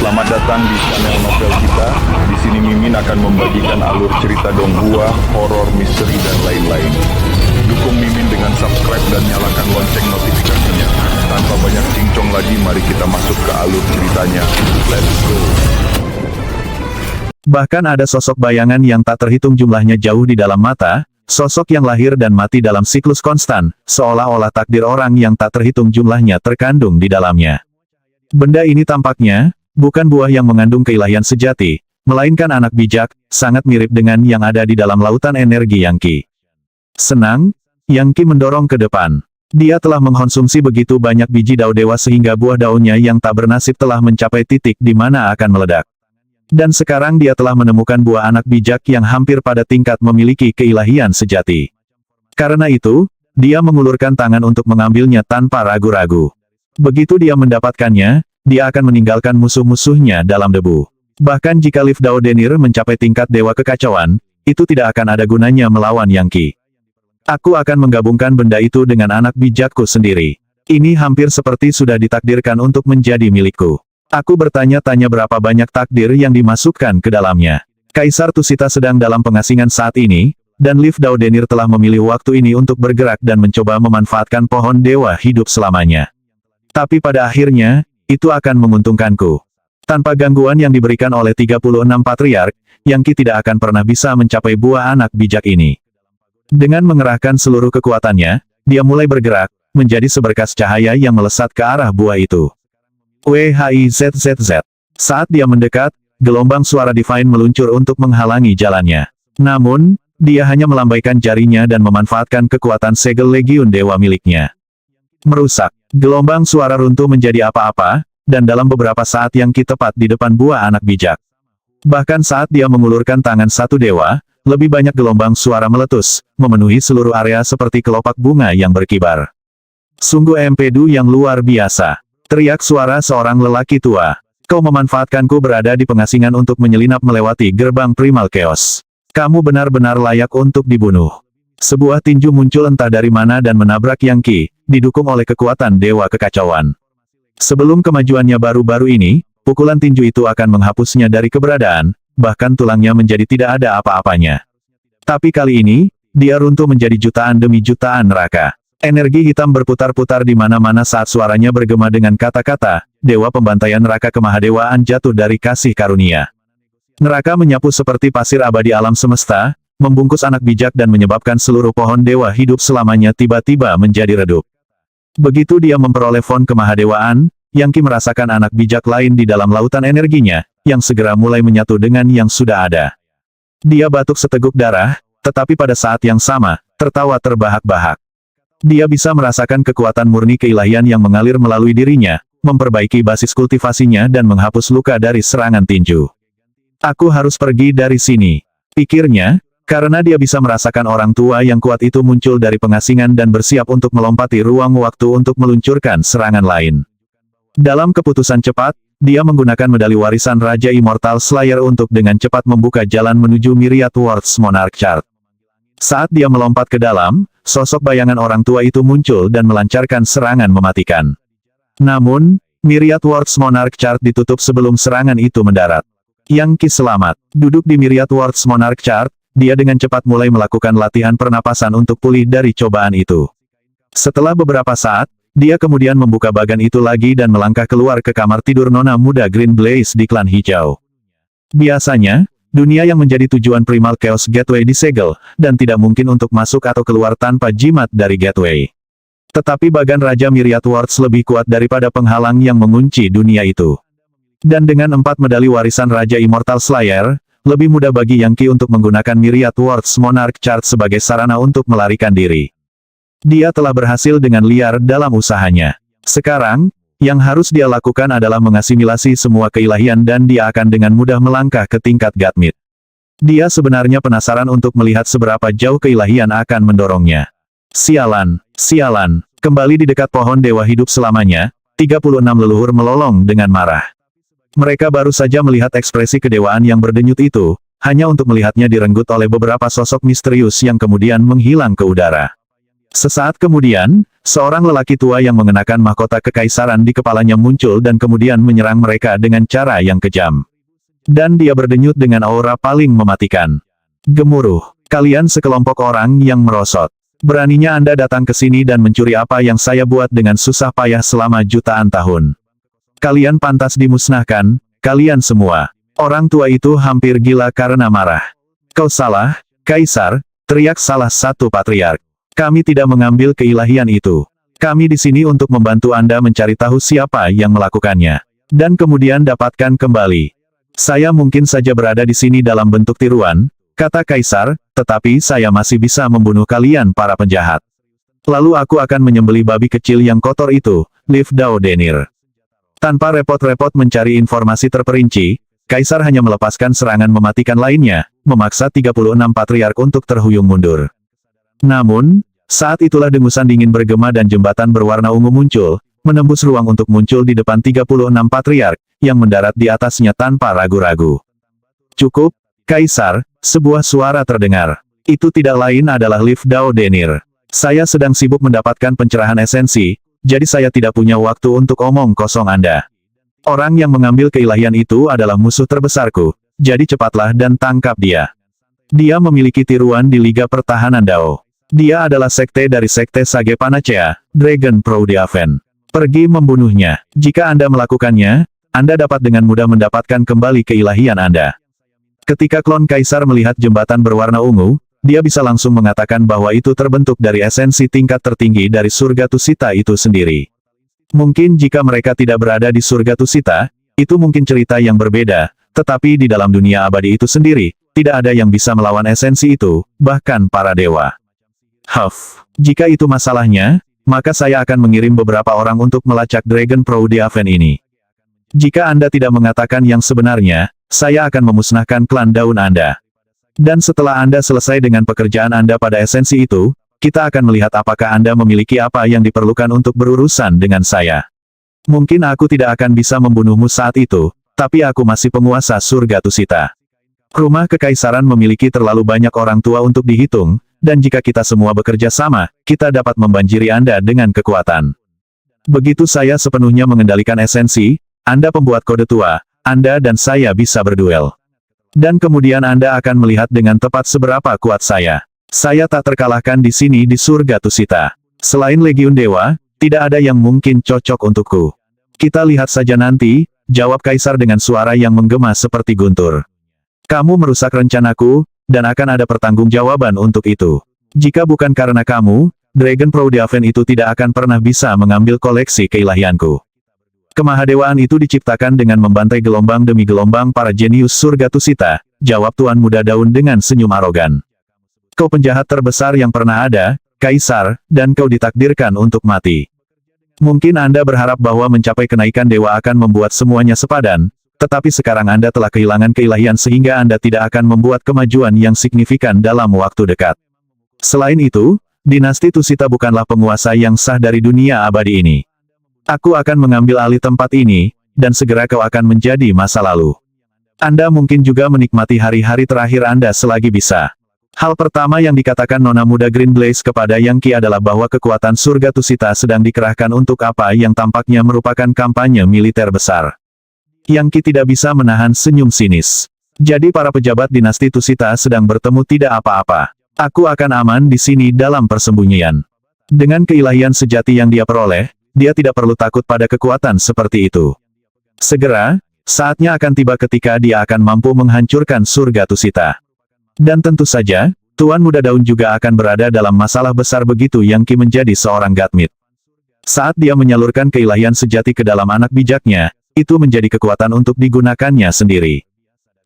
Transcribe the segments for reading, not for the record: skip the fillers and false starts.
Selamat datang di channel novel kita. Di sini Mimin akan membagikan alur cerita donghua, horor, misteri, dan lain-lain. Dukung Mimin dengan subscribe dan nyalakan lonceng notifikasinya. Tanpa banyak cincong lagi, mari kita masuk ke alur ceritanya. Let's go! Bahkan ada sosok bayangan yang tak terhitung jumlahnya jauh di dalam mata, sosok yang lahir dan mati dalam siklus konstan, seolah-olah takdir orang yang tak terhitung jumlahnya terkandung di dalamnya. Benda ini tampaknya bukan buah yang mengandung keilahian sejati, melainkan anak bijak, sangat mirip dengan yang ada di dalam lautan energi Yangqi. Senang, Yangqi mendorong ke depan. Dia telah mengkonsumsi begitu banyak biji dao dewa sehingga buah daunnya yang tak bernasib telah mencapai titik di mana akan meledak. Dan sekarang dia telah menemukan buah anak bijak yang hampir pada tingkat memiliki keilahian sejati. Karena itu, dia mengulurkan tangan untuk mengambilnya tanpa ragu-ragu. Begitu dia mendapatkannya, dia akan meninggalkan musuh-musuhnya dalam debu. Bahkan jika Liv Dao Denir mencapai tingkat dewa kekacauan, itu tidak akan ada gunanya melawan Yangqi. Aku akan menggabungkan benda itu dengan anak bijakku sendiri. Ini hampir seperti sudah ditakdirkan untuk menjadi milikku. Aku bertanya-tanya berapa banyak takdir yang dimasukkan ke dalamnya. Kaisar Tusita sedang dalam pengasingan saat ini, dan Liv Dao Denir telah memilih waktu ini untuk bergerak dan mencoba memanfaatkan pohon dewa hidup selamanya. Tapi pada akhirnya, itu akan menguntungkanku. Tanpa gangguan yang diberikan oleh 36 patriark, Yangqi tidak akan pernah bisa mencapai buah anak bijak ini. Dengan mengerahkan seluruh kekuatannya, dia mulai bergerak, menjadi seberkas cahaya yang melesat ke arah buah itu. WHIZZZ. Saat dia mendekat, gelombang suara divine meluncur untuk menghalangi jalannya. Namun, dia hanya melambaikan jarinya dan memanfaatkan kekuatan segel legiun dewa miliknya. Merusak. Gelombang suara runtuh menjadi apa-apa, dan dalam beberapa saat Yangqi tepat di depan buah anak bijak. Bahkan saat dia mengulurkan tangan satu dewa, lebih banyak gelombang suara meletus, memenuhi seluruh area seperti kelopak bunga yang berkibar. Sungguh empedu yang luar biasa. Teriak suara seorang lelaki tua. Kau memanfaatkanku berada di pengasingan untuk menyelinap melewati gerbang primal chaos. Kamu benar-benar layak untuk dibunuh. Sebuah tinju muncul entah dari mana dan menabrak Yangqi, didukung oleh kekuatan dewa kekacauan. Sebelum kemajuannya baru-baru ini, pukulan tinju itu akan menghapusnya dari keberadaan, bahkan tulangnya menjadi tidak ada apa-apanya. Tapi kali ini, dia runtuh menjadi jutaan demi jutaan neraka. Energi hitam berputar-putar di mana-mana saat suaranya bergema dengan kata-kata, dewa pembantaian neraka kemahadewaan jatuh dari kasih karunia. Neraka menyapu seperti pasir abadi alam semesta, membungkus anak bijak dan menyebabkan seluruh pohon dewa hidup selamanya tiba-tiba menjadi redup. Begitu dia memperoleh fon kemahadewaan, Yangqi merasakan anak bijak lain di dalam lautan energinya, yang segera mulai menyatu dengan yang sudah ada. Dia batuk seteguk darah, tetapi pada saat yang sama, tertawa terbahak-bahak. Dia bisa merasakan kekuatan murni keilahian yang mengalir melalui dirinya, memperbaiki basis kultivasinya dan menghapus luka dari serangan tinju. Aku harus pergi dari sini, pikirnya, karena dia bisa merasakan orang tua yang kuat itu muncul dari pengasingan dan bersiap untuk melompati ruang waktu untuk meluncurkan serangan lain. Dalam keputusan cepat, dia menggunakan medali warisan Raja Immortal Slayer untuk dengan cepat membuka jalan menuju Myriad Worlds Monarch Chart. Saat dia melompat ke dalam, sosok bayangan orang tua itu muncul dan melancarkan serangan mematikan. Namun, Myriad Worlds Monarch Chart ditutup sebelum serangan itu mendarat. Yangqi selamat. Duduk di Myriad Worlds Monarch Chart, dia dengan cepat mulai melakukan latihan pernapasan untuk pulih dari cobaan itu. Setelah beberapa saat, dia kemudian membuka bagan itu lagi dan melangkah keluar ke kamar tidur nona muda Green Blaze di klan hijau. Biasanya, dunia yang menjadi tujuan Primal Chaos Gateway disegel, dan tidak mungkin untuk masuk atau keluar tanpa jimat dari gateway. Tetapi bagan Raja Myriad Worlds lebih kuat daripada penghalang yang mengunci dunia itu. Dan dengan 4 medali warisan Raja Immortal Slayer, lebih mudah bagi Yangqi untuk menggunakan Myriad Worlds Monarch Chart sebagai sarana untuk melarikan diri. Dia telah berhasil dengan liar dalam usahanya. Sekarang, yang harus dia lakukan adalah mengasimilasi semua keilahian dan dia akan dengan mudah melangkah ke tingkat Godmid. Dia sebenarnya penasaran untuk melihat seberapa jauh keilahian akan mendorongnya. Sialan, sialan, kembali di dekat pohon dewa hidup selamanya, 36 leluhur melolong dengan marah. Mereka baru saja melihat ekspresi kedewaan yang berdenyut itu, hanya untuk melihatnya direnggut oleh beberapa sosok misterius yang kemudian menghilang ke udara. Sesaat kemudian, seorang lelaki tua yang mengenakan mahkota kekaisaran di kepalanya muncul dan kemudian menyerang mereka dengan cara yang kejam. Dan dia berdenyut dengan aura paling mematikan. Gemuruh. Kalian sekelompok orang yang merosot. Beraninya Anda datang ke sini dan mencuri apa yang saya buat dengan susah payah selama jutaan tahun. Kalian pantas dimusnahkan, kalian semua. Orang tua itu hampir gila karena marah. Kau salah, Kaisar, teriak salah satu patriark. Kami tidak mengambil keilahian itu. Kami di sini untuk membantu Anda mencari tahu siapa yang melakukannya. Dan kemudian dapatkan kembali. Saya mungkin saja berada di sini dalam bentuk tiruan, kata Kaisar, tetapi saya masih bisa membunuh kalian para penjahat. Lalu aku akan menyembelih babi kecil yang kotor itu, Liv Dao Denir. Tanpa repot-repot mencari informasi terperinci, Kaisar hanya melepaskan serangan mematikan lainnya, memaksa 36 patriark untuk terhuyung mundur. Namun, saat itulah dengusan dingin bergema dan jembatan berwarna ungu muncul, menembus ruang untuk muncul di depan 36 patriark, yang mendarat di atasnya tanpa ragu-ragu. Cukup, Kaisar, sebuah suara terdengar. Itu tidak lain adalah Liv Dao Denir. Saya sedang sibuk mendapatkan pencerahan esensi, jadi saya tidak punya waktu untuk omong kosong Anda. Orang yang mengambil keilahian itu adalah musuh terbesarku, jadi cepatlah dan tangkap dia. Dia memiliki tiruan di Liga Pertahanan Dao. Dia adalah sekte dari sekte Sage Panacea, Dragon Proudiaven. Pergi membunuhnya. Jika Anda melakukannya, Anda dapat dengan mudah mendapatkan kembali keilahian Anda. Ketika klon Kaisar melihat jembatan berwarna ungu, dia bisa langsung mengatakan bahwa itu terbentuk dari esensi tingkat tertinggi dari surga Tusita itu sendiri. Mungkin jika mereka tidak berada di surga Tusita, itu mungkin cerita yang berbeda, tetapi di dalam dunia abadi itu sendiri, tidak ada yang bisa melawan esensi itu, bahkan para dewa. Jika itu masalahnya, maka saya akan mengirim beberapa orang untuk melacak Dragon Proudiaven ini. Jika Anda tidak mengatakan yang sebenarnya, saya akan memusnahkan klan daun Anda. Dan setelah Anda selesai dengan pekerjaan Anda pada esensi itu, kita akan melihat apakah Anda memiliki apa yang diperlukan untuk berurusan dengan saya. Mungkin aku tidak akan bisa membunuhmu saat itu, tapi aku masih penguasa surga Tusita. Rumah kekaisaran memiliki terlalu banyak orang tua untuk dihitung, dan jika kita semua bekerja sama, kita dapat membanjiri Anda dengan kekuatan. Begitu saya sepenuhnya mengendalikan esensi, Anda pembuat kode tua, Anda dan saya bisa berduel. Dan kemudian Anda akan melihat dengan tepat seberapa kuat saya. Saya tak terkalahkan di sini di surga Tusita. Selain Legiun Dewa, tidak ada yang mungkin cocok untukku. Kita lihat saja nanti, jawab Kaisar dengan suara yang menggema seperti guntur. Kamu merusak rencanaku, dan akan ada pertanggungjawaban untuk itu. Jika bukan karena kamu, Dragon Proudiaven itu tidak akan pernah bisa mengambil koleksi keilahianku. Kemahadewaan itu diciptakan dengan membantai gelombang demi gelombang para jenius surga Tusita, jawab Tuan Muda Daun dengan senyum arogan. Kau penjahat terbesar yang pernah ada, Kaisar, dan kau ditakdirkan untuk mati. Mungkin Anda berharap bahwa mencapai kenaikan dewa akan membuat semuanya sepadan, tetapi sekarang Anda telah kehilangan keilahian sehingga Anda tidak akan membuat kemajuan yang signifikan dalam waktu dekat. Selain itu, dinasti Tusita bukanlah penguasa yang sah dari dunia abadi ini. Aku akan mengambil alih tempat ini, dan segera kau akan menjadi masa lalu. Anda mungkin juga menikmati hari-hari terakhir Anda selagi bisa. Hal pertama yang dikatakan Nona Muda Green Blaze kepada Yang Qi adalah bahwa kekuatan surga Tusita sedang dikerahkan untuk apa yang tampaknya merupakan kampanye militer besar. Yang Qi tidak bisa menahan senyum sinis. Jadi para pejabat dinasti Tusita sedang bertemu tidak apa-apa. Aku akan aman di sini dalam persembunyian. Dengan keilahian sejati yang dia peroleh, dia tidak perlu takut pada kekuatan seperti itu. Segera, saatnya akan tiba ketika dia akan mampu menghancurkan surga Tusita. Dan tentu saja, Tuan Muda Daun juga akan berada dalam masalah besar begitu Yang Qi menjadi seorang Godmit. Saat dia menyalurkan keilahian sejati ke dalam anak bijaknya, itu menjadi kekuatan untuk digunakannya sendiri.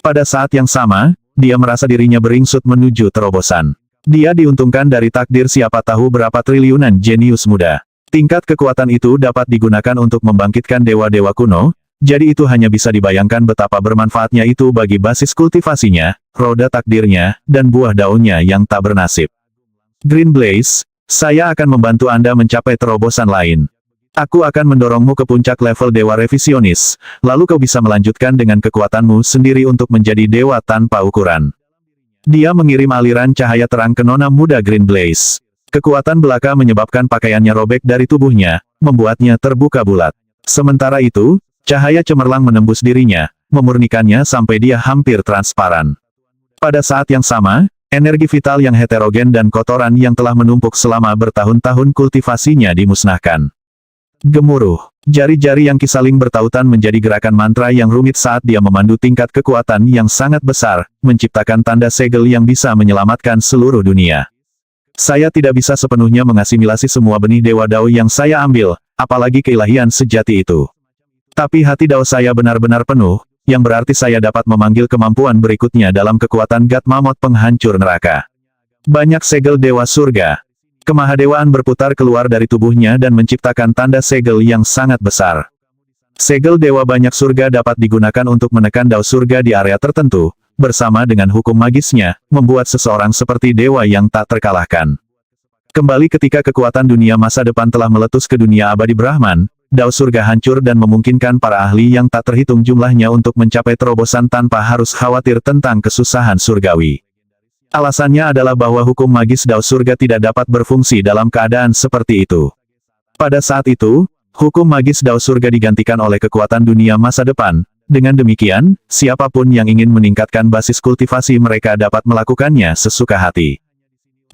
Pada saat yang sama, dia merasa dirinya beringsut menuju terobosan. Dia diuntungkan dari takdir siapa tahu berapa triliunan jenius muda. Tingkat kekuatan itu dapat digunakan untuk membangkitkan dewa-dewa kuno, jadi itu hanya bisa dibayangkan betapa bermanfaatnya itu bagi basis kultivasinya, roda takdirnya, dan buah daunnya yang tak bernasib. Green Blaze, saya akan membantu Anda mencapai terobosan lain. Aku akan mendorongmu ke puncak level dewa revisionis, lalu kau bisa melanjutkan dengan kekuatanmu sendiri untuk menjadi dewa tanpa ukuran. Dia mengirim aliran cahaya terang ke Nona Muda Green Blaze. Kekuatan belaka menyebabkan pakaiannya robek dari tubuhnya, membuatnya terbuka bulat. Sementara itu, cahaya cemerlang menembus dirinya, memurnikannya sampai dia hampir transparan. Pada saat yang sama, energi vital yang heterogen dan kotoran yang telah menumpuk selama bertahun-tahun kultivasinya dimusnahkan. Gemuruh. Jari-jari yang saling bertautan menjadi gerakan mantra yang rumit saat dia memandu tingkat kekuatan yang sangat besar, menciptakan tanda segel yang bisa menyelamatkan seluruh dunia. Saya tidak bisa sepenuhnya mengasimilasi semua benih Dewa Dao yang saya ambil, apalagi keilahian sejati itu. Tapi hati Dao saya benar-benar penuh, yang berarti saya dapat memanggil kemampuan berikutnya dalam kekuatan God Mammoth penghancur neraka. Banyak segel Dewa Surga. Kemahadewaan berputar keluar dari tubuhnya dan menciptakan tanda segel yang sangat besar. Segel Dewa Banyak Surga dapat digunakan untuk menekan Dao Surga di area tertentu, bersama dengan hukum magisnya, membuat seseorang seperti dewa yang tak terkalahkan. Kembali ketika kekuatan dunia masa depan telah meletus ke dunia abadi Brahman, Dao Surga hancur dan memungkinkan para ahli yang tak terhitung jumlahnya untuk mencapai terobosan tanpa harus khawatir tentang kesusahan surgawi. Alasannya adalah bahwa hukum magis Dao Surga tidak dapat berfungsi dalam keadaan seperti itu. Pada saat itu, hukum magis Dao Surga digantikan oleh kekuatan dunia masa depan. Dengan demikian, siapapun yang ingin meningkatkan basis kultivasi mereka dapat melakukannya sesuka hati.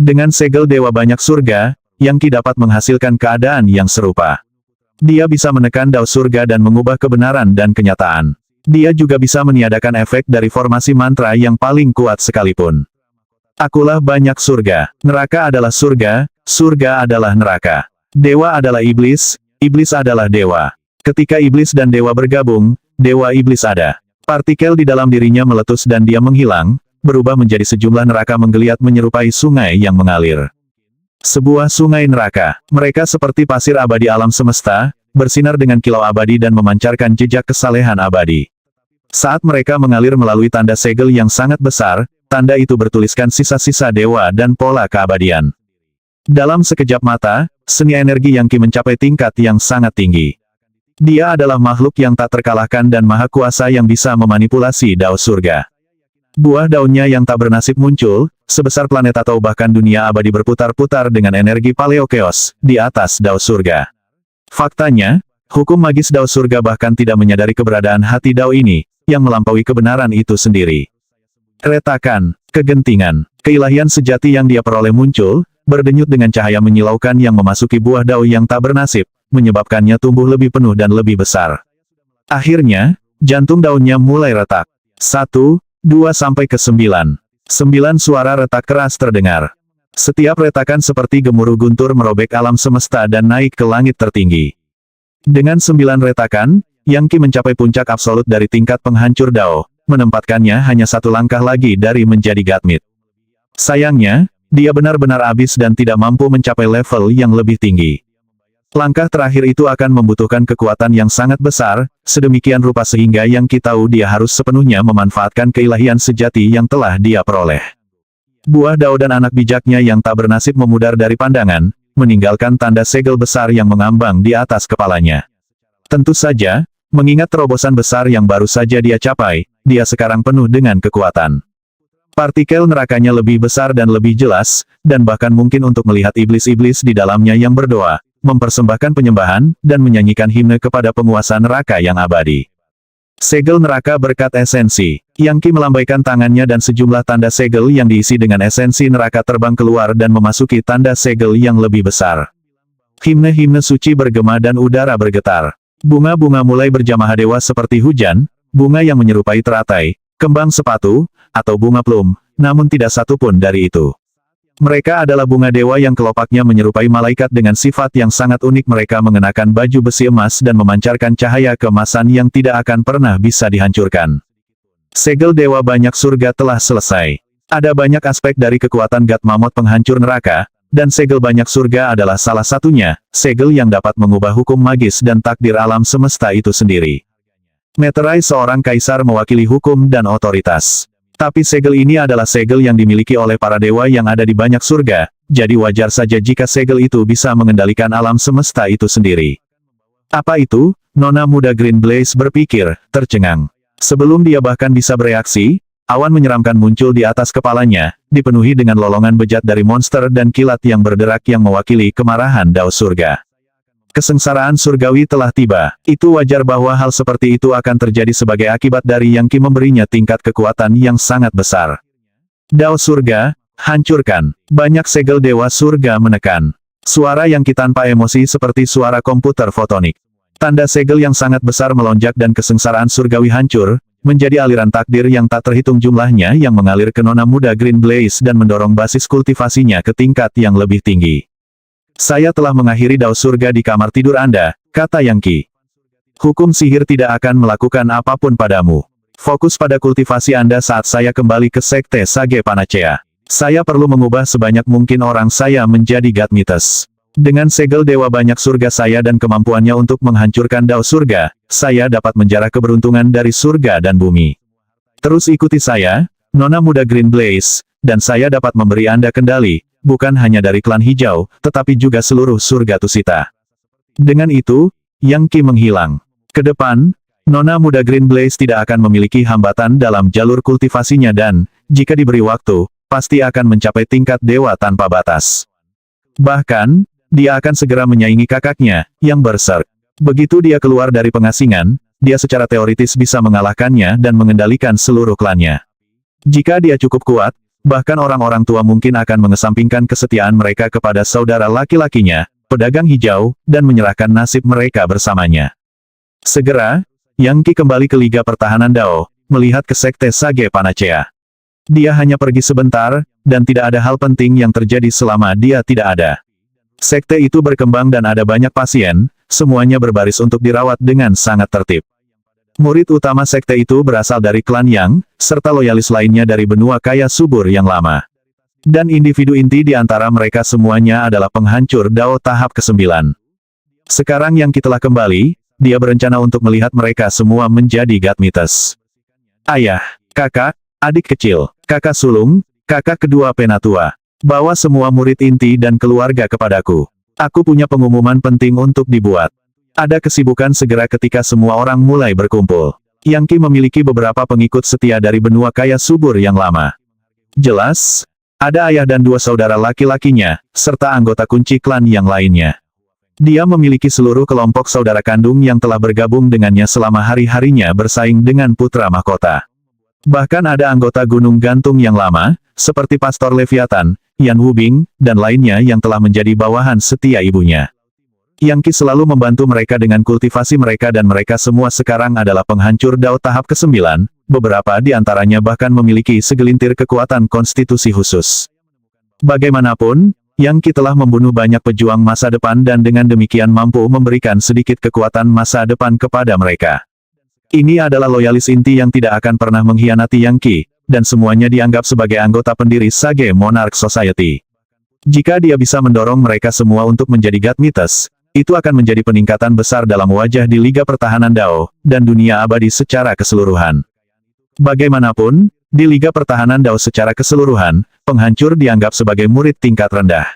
Dengan segel Dewa Banyak Surga, Yang Qi dapat menghasilkan keadaan yang serupa. Dia bisa menekan Dao Surga dan mengubah kebenaran dan kenyataan. Dia juga bisa meniadakan efek dari formasi mantra yang paling kuat sekalipun. Akulah banyak surga, neraka adalah surga, surga adalah neraka. Dewa adalah iblis, iblis adalah dewa. Ketika iblis dan dewa bergabung, dewa iblis ada. Partikel di dalam dirinya meletus dan dia menghilang, berubah menjadi sejumlah neraka menggeliat menyerupai sungai yang mengalir. Sebuah sungai neraka, mereka seperti pasir abadi alam semesta, bersinar dengan kilau abadi dan memancarkan jejak kesalehan abadi. Saat mereka mengalir melalui tanda segel yang sangat besar, tanda itu bertuliskan sisa-sisa dewa dan pola keabadian. Dalam sekejap mata, seni energi Yang Qi mencapai tingkat yang sangat tinggi. Dia adalah makhluk yang tak terkalahkan dan maha kuasa yang bisa memanipulasi Dao Surga. Buah daunnya yang tak bernasib muncul, sebesar planet atau bahkan dunia abadi berputar-putar dengan energi Paleokeos, di atas Dao Surga. Faktanya, hukum magis Dao Surga bahkan tidak menyadari keberadaan hati Dao ini, yang melampaui kebenaran itu sendiri. Retakan, kegentingan, keilahian sejati yang dia peroleh muncul, berdenyut dengan cahaya menyilaukan yang memasuki buah Dao yang tak bernasib, menyebabkannya tumbuh lebih penuh dan lebih besar. Akhirnya, jantung daunnya mulai retak. 1, 2 sampai ke 9. 9 suara retak keras terdengar. Setiap retakan seperti gemuruh guntur merobek alam semesta dan naik ke langit tertinggi. Dengan 9 retakan, Yang Qi mencapai puncak absolut dari tingkat penghancur Dao, menempatkannya hanya satu langkah lagi dari menjadi Godmid. Sayangnya, dia benar-benar habis dan tidak mampu mencapai level yang lebih tinggi. Langkah terakhir itu akan membutuhkan kekuatan yang sangat besar, sedemikian rupa sehingga Yang Qi tahu dia harus sepenuhnya memanfaatkan keilahian sejati yang telah dia peroleh. Buah Dao dan anak bijaknya yang tak bernasib memudar dari pandangan, meninggalkan tanda segel besar yang mengambang di atas kepalanya. Tentu saja, mengingat terobosan besar yang baru saja dia capai, dia sekarang penuh dengan kekuatan. Partikel nerakanya lebih besar dan lebih jelas, dan bahkan mungkin untuk melihat iblis-iblis di dalamnya yang berdoa, mempersembahkan penyembahan, dan menyanyikan himne kepada penguasa neraka yang abadi. Segel neraka berkat esensi. Yang Qi melambaikan tangannya dan sejumlah tanda segel yang diisi dengan esensi neraka terbang keluar dan memasuki tanda segel yang lebih besar. Himne-himne suci bergema dan udara bergetar. Bunga-bunga mulai berjamaah dewa seperti hujan, bunga yang menyerupai teratai, kembang sepatu, atau bunga plum, namun tidak satu pun dari itu. Mereka adalah bunga dewa yang kelopaknya menyerupai malaikat dengan sifat yang sangat unik. Mereka mengenakan baju besi emas dan memancarkan cahaya keemasan yang tidak akan pernah bisa dihancurkan. Segel Dewa Banyak Surga telah selesai. Ada banyak aspek dari kekuatan God Mammoth penghancur neraka, dan segel Banyak Surga adalah salah satunya, segel yang dapat mengubah hukum magis dan takdir alam semesta itu sendiri. Meterai seorang kaisar mewakili hukum dan otoritas. Tapi segel ini adalah segel yang dimiliki oleh para dewa yang ada di Banyak Surga, jadi wajar saja jika segel itu bisa mengendalikan alam semesta itu sendiri. Apa itu? Nona muda Green Blaze berpikir, tercengang. Sebelum dia bahkan bisa bereaksi, awan menyeramkan muncul di atas kepalanya, dipenuhi dengan lolongan bejat dari monster dan kilat yang berderak yang mewakili kemarahan Dao surga. Kesengsaraan surgawi telah tiba. Itu wajar bahwa hal seperti itu akan terjadi sebagai akibat dari Yang Qi memberinya tingkat kekuatan yang sangat besar. Dao surga, hancurkan. Banyak segel dewa surga menekan. Suara Yang Qi tanpa emosi seperti suara komputer fotonik. Tanda segel yang sangat besar melonjak dan kesengsaraan surgawi hancur, menjadi aliran takdir yang tak terhitung jumlahnya yang mengalir ke nona muda Green Blaze dan mendorong basis kultivasinya ke tingkat yang lebih tinggi. Saya telah mengakhiri Dao surga di kamar tidur Anda, kata Yang Qi. Hukum sihir tidak akan melakukan apapun padamu. Fokus pada kultivasi Anda saat saya kembali ke Sekte Sage Panacea. Saya perlu mengubah sebanyak mungkin orang saya menjadi God Mites. Dengan segel dewa banyak surga saya dan kemampuannya untuk menghancurkan Dao surga, saya dapat menjarah keberuntungan dari surga dan bumi. Terus ikuti saya, nona muda Green Blaze, dan saya dapat memberi Anda kendali, bukan hanya dari klan hijau, tetapi juga seluruh surga Tusita. Dengan itu, Yang Qi menghilang. Ke depan, nona muda Green Blaze tidak akan memiliki hambatan dalam jalur kultivasinya dan, jika diberi waktu, pasti akan mencapai tingkat dewa tanpa batas. Bahkan, dia akan segera menyaingi kakaknya, yang berserk. Begitu dia keluar dari pengasingan, dia secara teoritis bisa mengalahkannya dan mengendalikan seluruh klannya. Jika dia cukup kuat, bahkan orang-orang tua mungkin akan mengesampingkan kesetiaan mereka kepada saudara laki-lakinya, pedagang hijau, dan menyerahkan nasib mereka bersamanya. Segera, Yang Qi kembali ke Liga Pertahanan Dao, melihat ke Sekte Sage Panacea. Dia hanya pergi sebentar, dan tidak ada hal penting yang terjadi selama dia tidak ada. Sekte itu berkembang dan ada banyak pasien, semuanya berbaris untuk dirawat dengan sangat tertib. Murid utama sekte itu berasal dari klan Yang, serta loyalis lainnya dari benua kaya subur yang lama. Dan individu inti di antara mereka semuanya adalah penghancur Dao tahap ke-9. Sekarang Yang Qi telah kembali, dia berencana untuk melihat mereka semua menjadi God Mites. Ayah, kakak, adik kecil, kakak sulung, kakak kedua penatua. Bawa semua murid inti dan keluarga kepadaku. Aku punya pengumuman penting untuk dibuat. Ada kesibukan segera ketika semua orang mulai berkumpul. Yang Qi memiliki beberapa pengikut setia dari benua kaya subur yang lama. Jelas, ada ayah dan dua saudara laki-lakinya, serta anggota kunci klan yang lainnya. Dia memiliki seluruh kelompok saudara kandung yang telah bergabung dengannya selama hari-harinya bersaing dengan putra mahkota. Bahkan ada anggota Gunung Gantung yang lama, seperti Pastor Leviathan, Yan Wubing, dan lainnya yang telah menjadi bawahan setia ibunya. Yang Qi selalu membantu mereka dengan kultivasi mereka dan mereka semua sekarang adalah penghancur Dao tahap ke-9, beberapa di antaranya bahkan memiliki segelintir kekuatan konstitusi khusus. Bagaimanapun, Yang Qi telah membunuh banyak pejuang masa depan dan dengan demikian mampu memberikan sedikit kekuatan masa depan kepada mereka. Ini adalah loyalis inti yang tidak akan pernah mengkhianati Yang Qi, dan semuanya dianggap sebagai anggota pendiri Sage Monarch Society. Jika dia bisa mendorong mereka semua untuk menjadi God Mites, itu akan menjadi peningkatan besar dalam wajah di Liga Pertahanan Dao, dan dunia abadi secara keseluruhan. Bagaimanapun, di Liga Pertahanan Dao secara keseluruhan, penghancur dianggap sebagai murid tingkat rendah.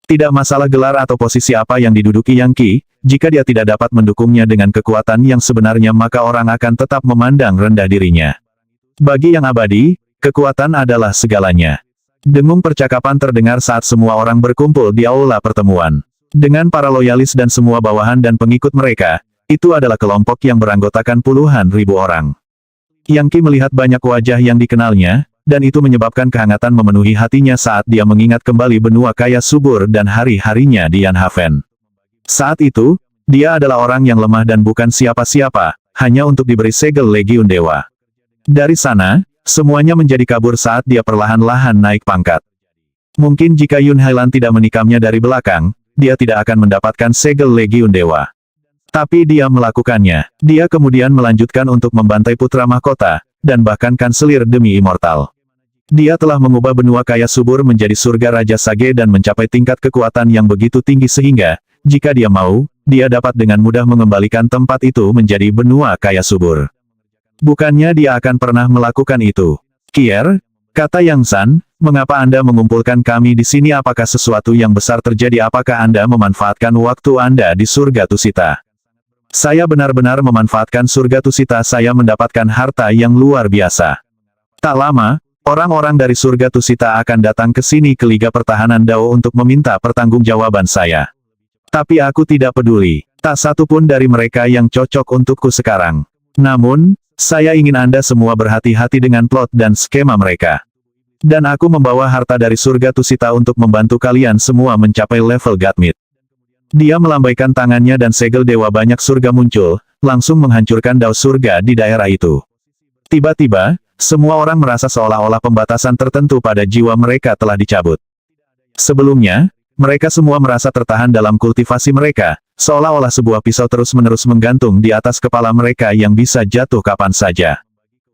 Tidak masalah gelar atau posisi apa yang diduduki Yang Qi, jika dia tidak dapat mendukungnya dengan kekuatan yang sebenarnya maka orang akan tetap memandang rendah dirinya. Bagi yang abadi, kekuatan adalah segalanya. Dengung percakapan terdengar saat semua orang berkumpul di aula pertemuan. Dengan para loyalis dan semua bawahan dan pengikut mereka, itu adalah kelompok yang beranggotakan puluhan ribu orang. Yang Qi melihat banyak wajah yang dikenalnya, dan itu menyebabkan kehangatan memenuhi hatinya saat dia mengingat kembali benua kaya subur dan hari-harinya di Yanhaven. Saat itu, dia adalah orang yang lemah dan bukan siapa-siapa, hanya untuk diberi segel Legiun Dewa. Dari sana, semuanya menjadi kabur saat dia perlahan-lahan naik pangkat. Mungkin jika Yun Hailan tidak menikamnya dari belakang, dia tidak akan mendapatkan segel Legiun Dewa. Tapi dia melakukannya. Dia kemudian melanjutkan untuk membantai putra mahkota, dan bahkan kanselir demi immortal. Dia telah mengubah benua kaya subur menjadi surga Raja Sage dan mencapai tingkat kekuatan yang begitu tinggi sehingga, jika dia mau, dia dapat dengan mudah mengembalikan tempat itu menjadi benua kaya subur. Bukannya dia akan pernah melakukan itu. Kier, kata Yang San, mengapa Anda mengumpulkan kami di sini? Apakah sesuatu yang besar terjadi? Apakah Anda memanfaatkan waktu Anda di surga Tusita? Saya benar-benar memanfaatkan surga Tusita. Saya mendapatkan harta yang luar biasa. Tak lama, Orang-orang dari surga Tusita akan datang ke sini ke Liga Pertahanan Dao untuk meminta pertanggungjawaban saya. Tapi aku tidak peduli. Tak satu pun dari mereka yang cocok untukku sekarang. Namun, saya ingin Anda semua berhati-hati dengan plot dan skema mereka. Dan aku membawa harta dari surga Tusita untuk membantu kalian semua mencapai level Godmit. Dia melambaikan tangannya dan segel dewa banyak surga muncul, langsung menghancurkan dao surga di daerah itu. Tiba-tiba, semua orang merasa seolah-olah pembatasan tertentu pada jiwa mereka telah dicabut. Sebelumnya, mereka semua merasa tertahan dalam kultivasi mereka, seolah-olah sebuah pisau terus-menerus menggantung di atas kepala mereka yang bisa jatuh kapan saja.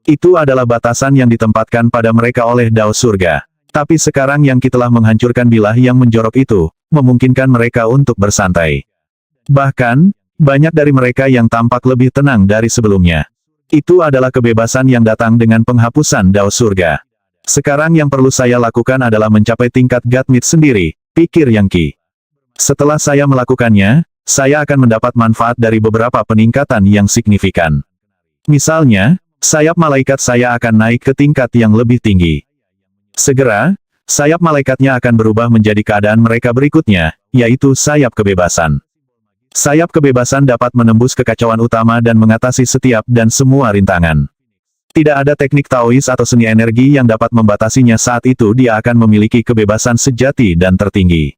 Itu adalah batasan yang ditempatkan pada mereka oleh dao surga. Tapi sekarang yang kita telah menghancurkan bilah yang menjorok itu, memungkinkan mereka untuk bersantai. Bahkan, banyak dari mereka yang tampak lebih tenang dari sebelumnya. Itu adalah kebebasan yang datang dengan penghapusan dao surga. Sekarang yang perlu saya lakukan adalah mencapai tingkat Godmit sendiri, pikir Yang Qi. Setelah saya melakukannya, saya akan mendapat manfaat dari beberapa peningkatan yang signifikan. Misalnya, sayap malaikat saya akan naik ke tingkat yang lebih tinggi. Segera, sayap malaikatnya akan berubah menjadi keadaan mereka berikutnya, yaitu sayap kebebasan. Sayap kebebasan dapat menembus kekacauan utama dan mengatasi setiap dan semua rintangan. Tidak ada teknik Taois atau seni energi yang dapat membatasinya saat itu dia akan memiliki kebebasan sejati dan tertinggi.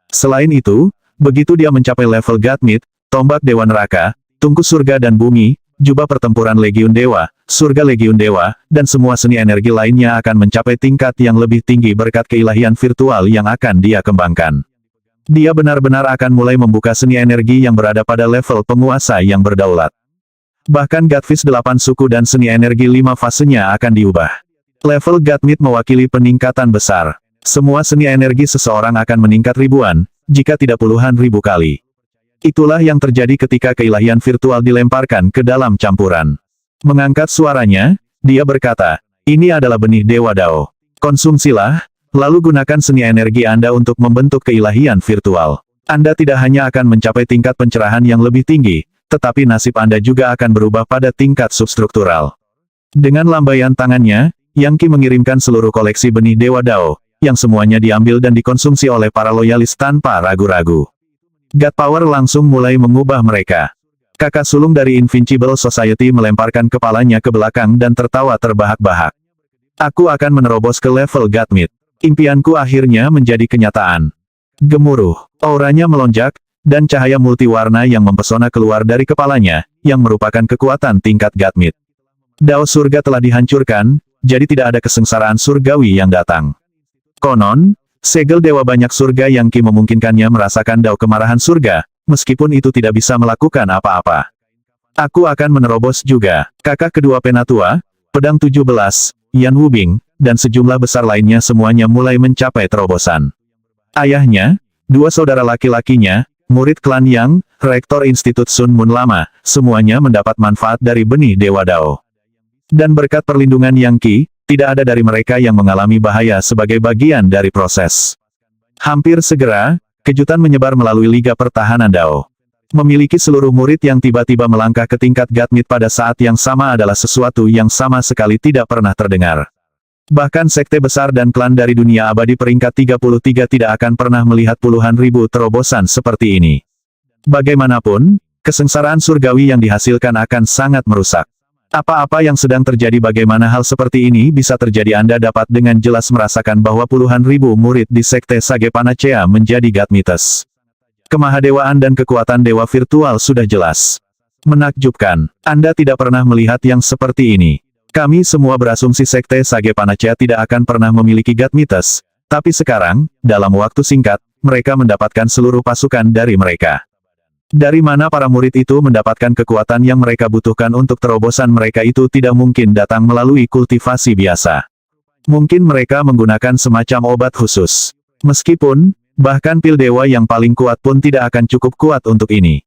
Selain itu, begitu dia mencapai level Godmit, tombak Dewa Neraka, tungku surga dan bumi, jubah pertempuran Legiun Dewa, surga Legiun Dewa, dan semua seni energi lainnya akan mencapai tingkat yang lebih tinggi berkat keilahian virtual yang akan dia kembangkan. Dia benar-benar akan mulai membuka seni energi yang berada pada level penguasa yang berdaulat. Bahkan Godfish 8 suku dan seni energi 5 fasenya akan diubah. Level Godmit mewakili peningkatan besar. Semua seni energi seseorang akan meningkat ribuan, jika tidak puluhan ribu kali. Itulah yang terjadi ketika keilahian virtual dilemparkan ke dalam campuran. Mengangkat suaranya, dia berkata, ini adalah benih Dewa Dao. Konsumsilah, lalu gunakan seni energi Anda untuk membentuk keilahian virtual. Anda tidak hanya akan mencapai tingkat pencerahan yang lebih tinggi, tetapi nasib Anda juga akan berubah pada tingkat substruktural. Dengan lambaian tangannya, Yang Qi mengirimkan seluruh koleksi benih Dewa Dao, yang semuanya diambil dan dikonsumsi oleh para loyalis tanpa ragu-ragu. God Power langsung mulai mengubah mereka. Kakak sulung dari Invincible Society melemparkan kepalanya ke belakang dan tertawa terbahak-bahak. Aku akan menerobos ke level Godmit. Impianku akhirnya menjadi kenyataan. Gemuruh, auranya melonjak, dan cahaya multiwarna yang mempesona keluar dari kepalanya, yang merupakan kekuatan tingkat Godmit. Dao surga telah dihancurkan, jadi tidak ada kesengsaraan surgawi yang datang. Konon, segel dewa banyak surga Yang Qi memungkinkannya merasakan dao kemarahan surga, meskipun itu tidak bisa melakukan apa-apa. Aku akan menerobos juga. Kakak kedua Penatua, Pedang 17, Yan Wubing, dan sejumlah besar lainnya semuanya mulai mencapai terobosan. Ayahnya, dua saudara laki-lakinya, murid klan Yang, rektor Institut Sun Moon Lama, semuanya mendapat manfaat dari benih Dewa Dao. Dan berkat perlindungan Yang Qi, tidak ada dari mereka yang mengalami bahaya sebagai bagian dari proses. Hampir segera, kejutan menyebar melalui Liga Pertahanan Dao. Memiliki seluruh murid yang tiba-tiba melangkah ke tingkat Godmit pada saat yang sama adalah sesuatu yang sama sekali tidak pernah terdengar. Bahkan sekte besar dan klan dari dunia abadi peringkat 33 tidak akan pernah melihat puluhan ribu terobosan seperti ini. Bagaimanapun, kesengsaraan surgawi yang dihasilkan akan sangat merusak. Apa-apa yang sedang terjadi bagaimana hal seperti ini bisa terjadi Anda dapat dengan jelas merasakan bahwa puluhan ribu murid di sekte Sage Panacea menjadi Godmites. Kemahadewaan dan kekuatan dewa virtual sudah jelas. Menakjubkan, Anda tidak pernah melihat yang seperti ini. Kami semua berasumsi sekte Sage Panacea tidak akan pernah memiliki Godmites, tapi sekarang, dalam waktu singkat, mereka mendapatkan seluruh pasukan dari mereka. Dari mana para murid itu mendapatkan kekuatan yang mereka butuhkan untuk terobosan mereka itu tidak mungkin datang melalui kultivasi biasa. Mungkin mereka menggunakan semacam obat khusus. Meskipun, bahkan pil dewa yang paling kuat pun tidak akan cukup kuat untuk ini.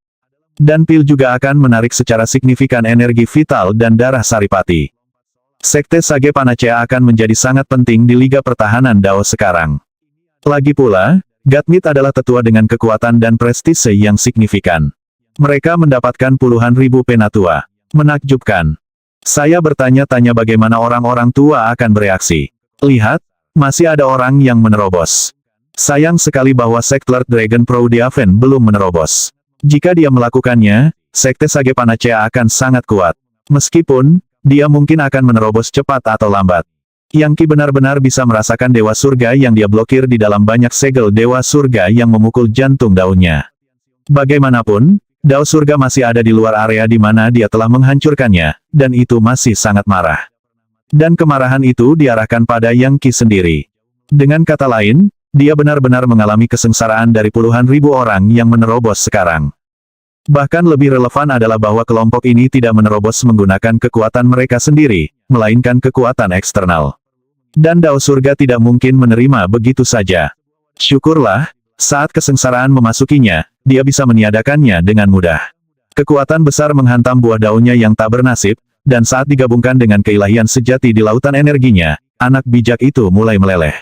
Dan pil juga akan menarik secara signifikan energi vital dan darah Saripati. Sekte Sage Panacea akan menjadi sangat penting di Liga Pertahanan Dao sekarang. Lagi pula, Godmit adalah tetua dengan kekuatan dan prestise yang signifikan. Mereka mendapatkan puluhan ribu penatua. Menakjubkan. Saya bertanya-tanya bagaimana orang-orang tua akan bereaksi. Lihat, masih ada orang yang menerobos. Sayang sekali bahwa sekte Lord Dragon Proudhaven belum menerobos. Jika dia melakukannya, sekte Sage Panacea akan sangat kuat. Meskipun, dia mungkin akan menerobos cepat atau lambat. Yang Ki benar-benar bisa merasakan Dewa Surga yang dia blokir di dalam banyak segel Dewa Surga yang memukul jantung daunnya. Bagaimanapun, Dao Surga masih ada di luar area di mana dia telah menghancurkannya, dan itu masih sangat marah. Dan kemarahan itu diarahkan pada Yang Ki sendiri. Dengan kata lain, dia benar-benar mengalami kesengsaraan dari puluhan ribu orang yang menerobos sekarang. Bahkan lebih relevan adalah bahwa kelompok ini tidak menerobos menggunakan kekuatan mereka sendiri, melainkan kekuatan eksternal. Dan Dao Surga tidak mungkin menerima begitu saja. Syukurlah, saat kesengsaraan memasukinya, dia bisa meniadakannya dengan mudah. Kekuatan besar menghantam buah daunnya yang tak bernasib, dan saat digabungkan dengan keilahian sejati di lautan energinya, anak bijak itu mulai meleleh.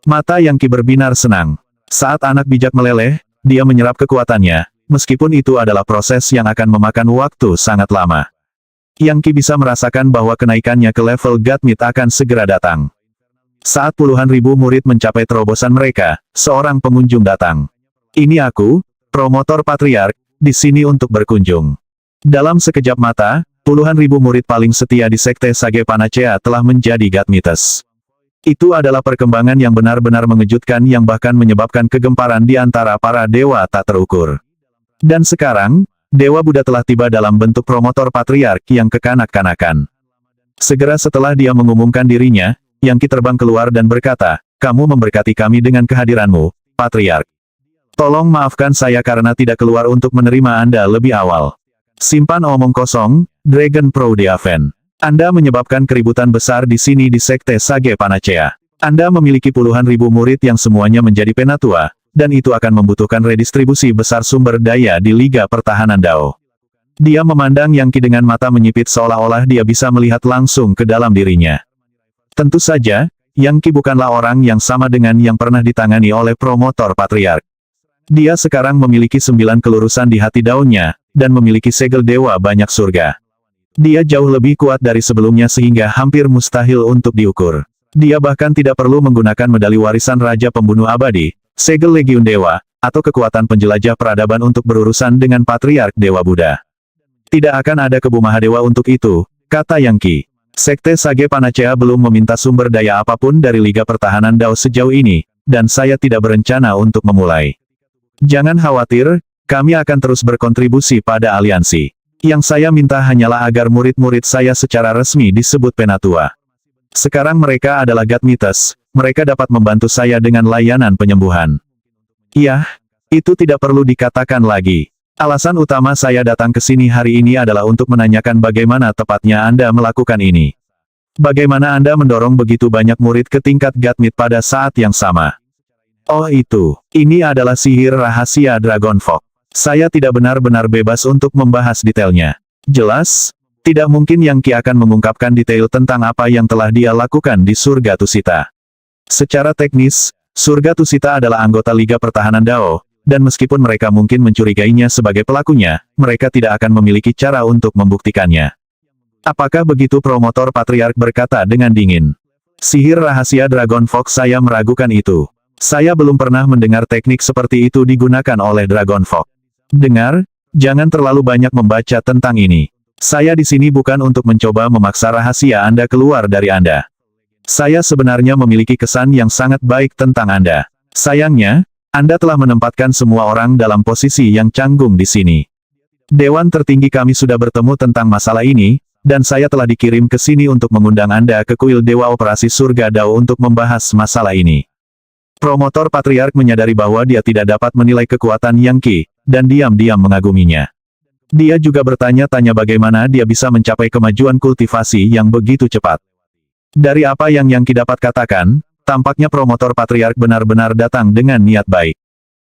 Mata Yang Ki berbinar senang. Saat anak bijak meleleh, dia menyerap kekuatannya, meskipun itu adalah proses yang akan memakan waktu sangat lama. Yang Ki bisa merasakan bahwa kenaikannya ke level Godmid akan segera datang. Saat puluhan ribu murid mencapai terobosan mereka, seorang pengunjung datang. Ini aku, promotor patriark, di sini untuk berkunjung. Dalam sekejap mata, puluhan ribu murid paling setia di sekte Sage Panacea telah menjadi Godmites. Itu adalah perkembangan yang benar-benar mengejutkan yang bahkan menyebabkan kegemparan di antara para dewa tak terukur. Dan sekarang, Dewa Buddha telah tiba dalam bentuk promotor patriark yang kekanak-kanakan. Segera setelah dia mengumumkan dirinya, Yang Ki terbang keluar dan berkata, "Kamu memberkati kami dengan kehadiranmu, patriark. Tolong maafkan saya karena tidak keluar untuk menerima Anda lebih awal." Simpan omong kosong, Dragon Proudhaven. Anda menyebabkan keributan besar di sini di sekte Sage Panacea. Anda memiliki puluhan ribu murid yang semuanya menjadi penatua, dan itu akan membutuhkan redistribusi besar sumber daya di Liga Pertahanan Dao. Dia memandang Yang Ki dengan mata menyipit seolah-olah dia bisa melihat langsung ke dalam dirinya. Tentu saja, Yang Ki bukanlah orang yang sama dengan yang pernah ditangani oleh promotor patriark. Dia sekarang memiliki 9 kelurusan di hati daunnya, dan memiliki segel dewa banyak surga. Dia jauh lebih kuat dari sebelumnya sehingga hampir mustahil untuk diukur. Dia bahkan tidak perlu menggunakan medali warisan Raja Pembunuh Abadi, segel Legiun Dewa, atau kekuatan penjelajah peradaban untuk berurusan dengan Patriark Dewa Buddha. Tidak akan ada Kebu Mahadewa untuk itu, kata Yang Ki. Sekte Sage Panacea belum meminta sumber daya apapun dari Liga Pertahanan Dao sejauh ini, dan saya tidak berencana untuk memulai. Jangan khawatir, kami akan terus berkontribusi pada aliansi. Yang saya minta hanyalah agar murid-murid saya secara resmi disebut penatua. Sekarang mereka adalah Godmites, mereka dapat membantu saya dengan layanan penyembuhan. Iya, itu tidak perlu dikatakan lagi. Alasan utama saya datang ke sini hari ini adalah untuk menanyakan bagaimana tepatnya Anda melakukan ini. Bagaimana Anda mendorong begitu banyak murid ke tingkat Godmid pada saat yang sama? Oh itu, ini adalah sihir rahasia Dragon Fog. Saya tidak benar-benar bebas untuk membahas detailnya. Jelas, tidak mungkin Yang Ki akan mengungkapkan detail tentang apa yang telah dia lakukan di Surga Tusita. Secara teknis, Surga Tusita adalah anggota Liga Pertahanan Dao, dan meskipun mereka mungkin mencurigainya sebagai pelakunya, mereka tidak akan memiliki cara untuk membuktikannya. Apakah begitu? Promotor Patriark berkata dengan dingin. Sihir rahasia Dragon Fox, saya meragukan itu. Saya belum pernah mendengar teknik seperti itu digunakan oleh Dragon Fox. Dengar, jangan terlalu banyak membaca tentang ini. Saya di sini bukan untuk mencoba memaksa rahasia Anda keluar dari Anda. Saya sebenarnya memiliki kesan yang sangat baik tentang Anda. Sayangnya, Anda telah menempatkan semua orang dalam posisi yang canggung di sini. Dewan tertinggi kami sudah bertemu tentang masalah ini, dan saya telah dikirim ke sini untuk mengundang Anda ke kuil Dewa Operasi Surga Dao untuk membahas masalah ini. Promotor Patriark menyadari bahwa dia tidak dapat menilai kekuatan Yang Ki, dan diam-diam mengaguminya. Dia juga bertanya-tanya bagaimana dia bisa mencapai kemajuan kultivasi yang begitu cepat. Dari apa yang Ki dapat katakan, tampaknya promotor Patriark benar-benar datang dengan niat baik.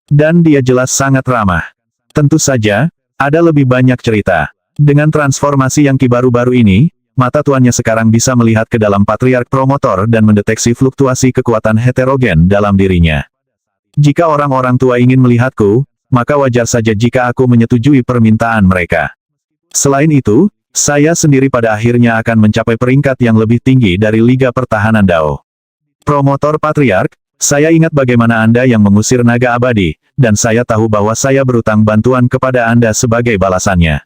Dan dia jelas sangat ramah. Tentu saja, ada lebih banyak cerita. Dengan transformasi Yang Ki baru-baru ini, mata tuannya sekarang bisa melihat ke dalam Patriark promotor dan mendeteksi fluktuasi kekuatan heterogen dalam dirinya. Jika orang-orang tua ingin melihatku, maka wajar saja jika aku menyetujui permintaan mereka. Selain itu, saya sendiri pada akhirnya akan mencapai peringkat yang lebih tinggi dari Liga Pertahanan Dao. Promotor Patriark, saya ingat bagaimana Anda yang mengusir naga abadi, dan saya tahu bahwa saya berutang bantuan kepada Anda sebagai balasannya.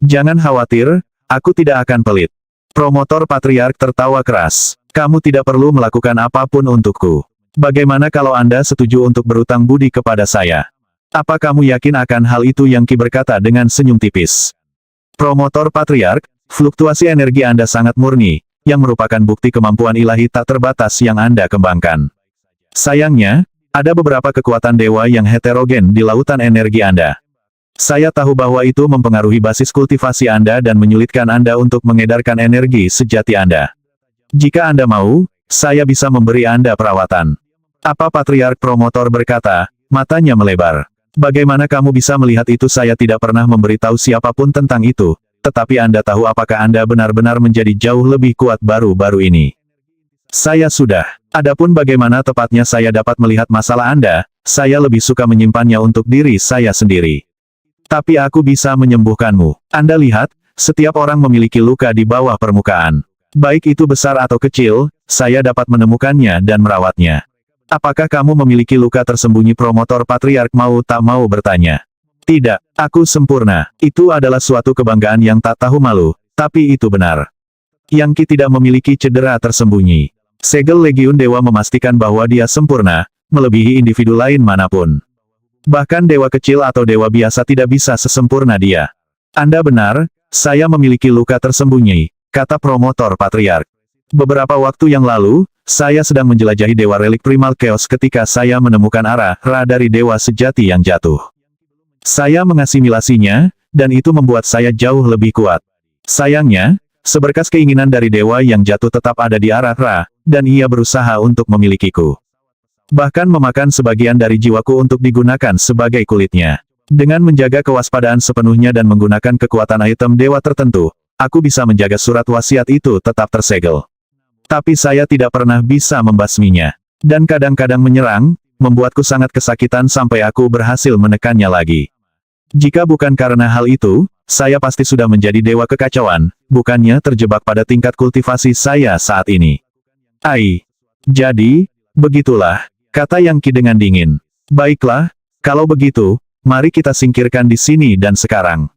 Jangan khawatir, aku tidak akan pelit. Promotor Patriark tertawa keras. Kamu tidak perlu melakukan apapun untukku. Bagaimana kalau Anda setuju untuk berutang budi kepada saya? Apa kamu yakin akan hal itu? Yang Ki berkata dengan senyum tipis. Promotor Patriark, fluktuasi energi Anda sangat murni, yang merupakan bukti kemampuan ilahi tak terbatas yang Anda kembangkan. Sayangnya, ada beberapa kekuatan dewa yang heterogen di lautan energi Anda. Saya tahu bahwa itu mempengaruhi basis kultivasi Anda dan menyulitkan Anda untuk mengedarkan energi sejati Anda. Jika Anda mau, saya bisa memberi Anda perawatan. Apa Patriark Promotor berkata, matanya melebar. Bagaimana kamu bisa melihat itu? Saya tidak pernah memberitahu siapapun tentang itu, tetapi Anda tahu apakah Anda benar-benar menjadi jauh lebih kuat baru-baru ini? Saya sudah. Adapun bagaimana tepatnya saya dapat melihat masalah Anda, saya lebih suka menyimpannya untuk diri saya sendiri. Tapi aku bisa menyembuhkanmu. Anda lihat, setiap orang memiliki luka di bawah permukaan. Baik itu besar atau kecil, saya dapat menemukannya dan merawatnya. Apakah kamu memiliki luka tersembunyi? Promotor Patriark mau tak mau bertanya. Tidak, aku sempurna. Itu adalah suatu kebanggaan yang tak tahu malu, tapi itu benar. Yang Ki tidak memiliki cedera tersembunyi. Segel Legiun Dewa memastikan bahwa dia sempurna, melebihi individu lain manapun. Bahkan dewa kecil atau dewa biasa tidak bisa sesempurna dia. Anda benar, saya memiliki luka tersembunyi, kata Promotor Patriark. Beberapa waktu yang lalu, saya sedang menjelajahi Dewa Relik Primal Chaos ketika saya menemukan arah-ra dari dewa sejati yang jatuh. Saya mengasimilasinya, dan itu membuat saya jauh lebih kuat. Sayangnya, seberkas keinginan dari dewa yang jatuh tetap ada di arah-ra, dan ia berusaha untuk memilikiku. Bahkan memakan sebagian dari jiwaku untuk digunakan sebagai kulitnya. Dengan menjaga kewaspadaan sepenuhnya dan menggunakan kekuatan item dewa tertentu, aku bisa menjaga surat wasiat itu tetap tersegel. Tapi saya tidak pernah bisa membasminya. Dan kadang-kadang menyerang, membuatku sangat kesakitan sampai aku berhasil menekannya lagi. Jika bukan karena hal itu, saya pasti sudah menjadi dewa kekacauan, bukannya terjebak pada tingkat kultivasi saya saat ini. Ai. Jadi, begitulah, kata Yang Ki dengan dingin. Baiklah, kalau begitu, mari kita singkirkan di sini dan sekarang.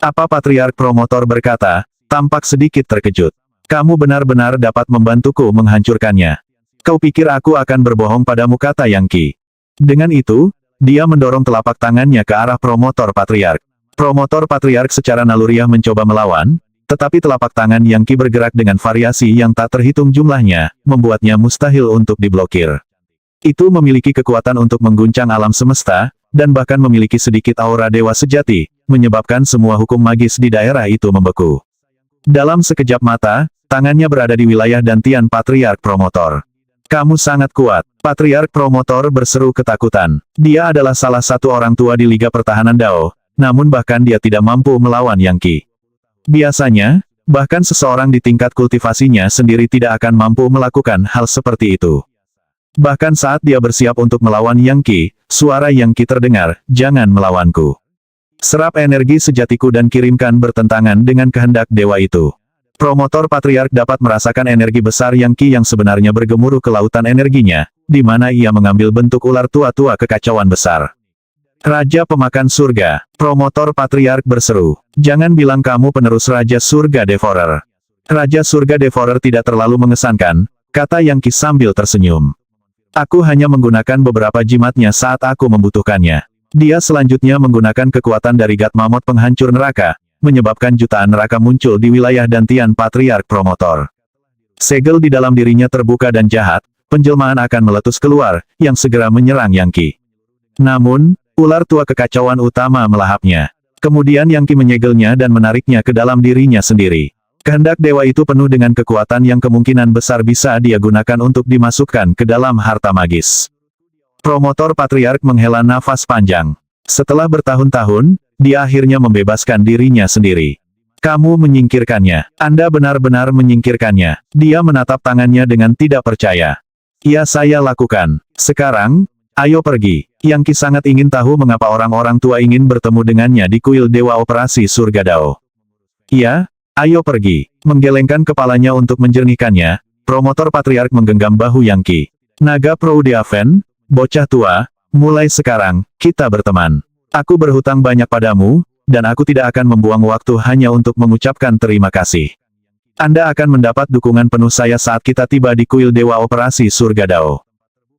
Apa Patriark Promotor berkata, tampak sedikit terkejut. Kamu benar-benar dapat membantuku menghancurkannya. Kau pikir aku akan berbohong padamu, kata Yang Ki. Dengan itu, dia mendorong telapak tangannya ke arah Promotor Patriark. Promotor Patriark secara naluriah mencoba melawan, tetapi telapak tangan Yang Ki bergerak dengan variasi yang tak terhitung jumlahnya, membuatnya mustahil untuk diblokir. Itu memiliki kekuatan untuk mengguncang alam semesta, dan bahkan memiliki sedikit aura dewa sejati, menyebabkan semua hukum magis di daerah itu membeku. Dalam sekejap mata, tangannya berada di wilayah dantian Patriark Promotor. Kamu sangat kuat. Patriark Promotor berseru ketakutan. Dia adalah salah satu orang tua di Liga Pertahanan Dao, namun bahkan dia tidak mampu melawan Yang Ki. Biasanya, bahkan seseorang di tingkat kultivasinya sendiri tidak akan mampu melakukan hal seperti itu. Bahkan saat dia bersiap untuk melawan Yang Ki, suara Yang Ki terdengar, jangan melawanku. Serap energi sejatiku dan kirimkan bertentangan dengan kehendak dewa itu. Promotor Patriark dapat merasakan energi besar Yang Ki yang sebenarnya bergemuruh ke lautan energinya, di mana ia mengambil bentuk ular tua-tua kekacauan besar. Raja Pemakan Surga, Promotor Patriark berseru. Jangan bilang kamu penerus Raja Surga Devourer. Raja Surga Devourer tidak terlalu mengesankan, kata Yang Ki sambil tersenyum. Aku hanya menggunakan beberapa jimatnya saat aku membutuhkannya. Dia selanjutnya menggunakan kekuatan dari God Mammoth penghancur neraka, menyebabkan jutaan neraka muncul di wilayah dantian Patriark Promotor. Segel di dalam dirinya terbuka dan jahat, penjelmaan akan meletus keluar, yang segera menyerang Yang Ki. Namun, ular tua kekacauan utama melahapnya. Kemudian Yang Ki menyegelnya dan menariknya ke dalam dirinya sendiri. Kehendak dewa itu penuh dengan kekuatan yang kemungkinan besar bisa dia gunakan untuk dimasukkan ke dalam harta magis. Promotor Patriark menghela nafas panjang. Setelah bertahun-tahun, dia akhirnya membebaskan dirinya sendiri. Kamu menyingkirkannya. Anda benar-benar menyingkirkannya. Dia menatap tangannya dengan tidak percaya. Ya, saya lakukan. Sekarang, ayo pergi. Yang Ki sangat ingin tahu mengapa orang-orang tua ingin bertemu dengannya di kuil Dewa Operasi Surga Dao. Iya, ayo pergi. Menggelengkan kepalanya untuk menjernihkannya, Promotor Patriark menggenggam bahu Yang Qi. Naga Proudiaven, bocah tua, mulai sekarang, kita berteman. Aku berhutang banyak padamu, dan aku tidak akan membuang waktu hanya untuk mengucapkan terima kasih. Anda akan mendapat dukungan penuh saya saat kita tiba di kuil Dewa Operasi Surga Dao.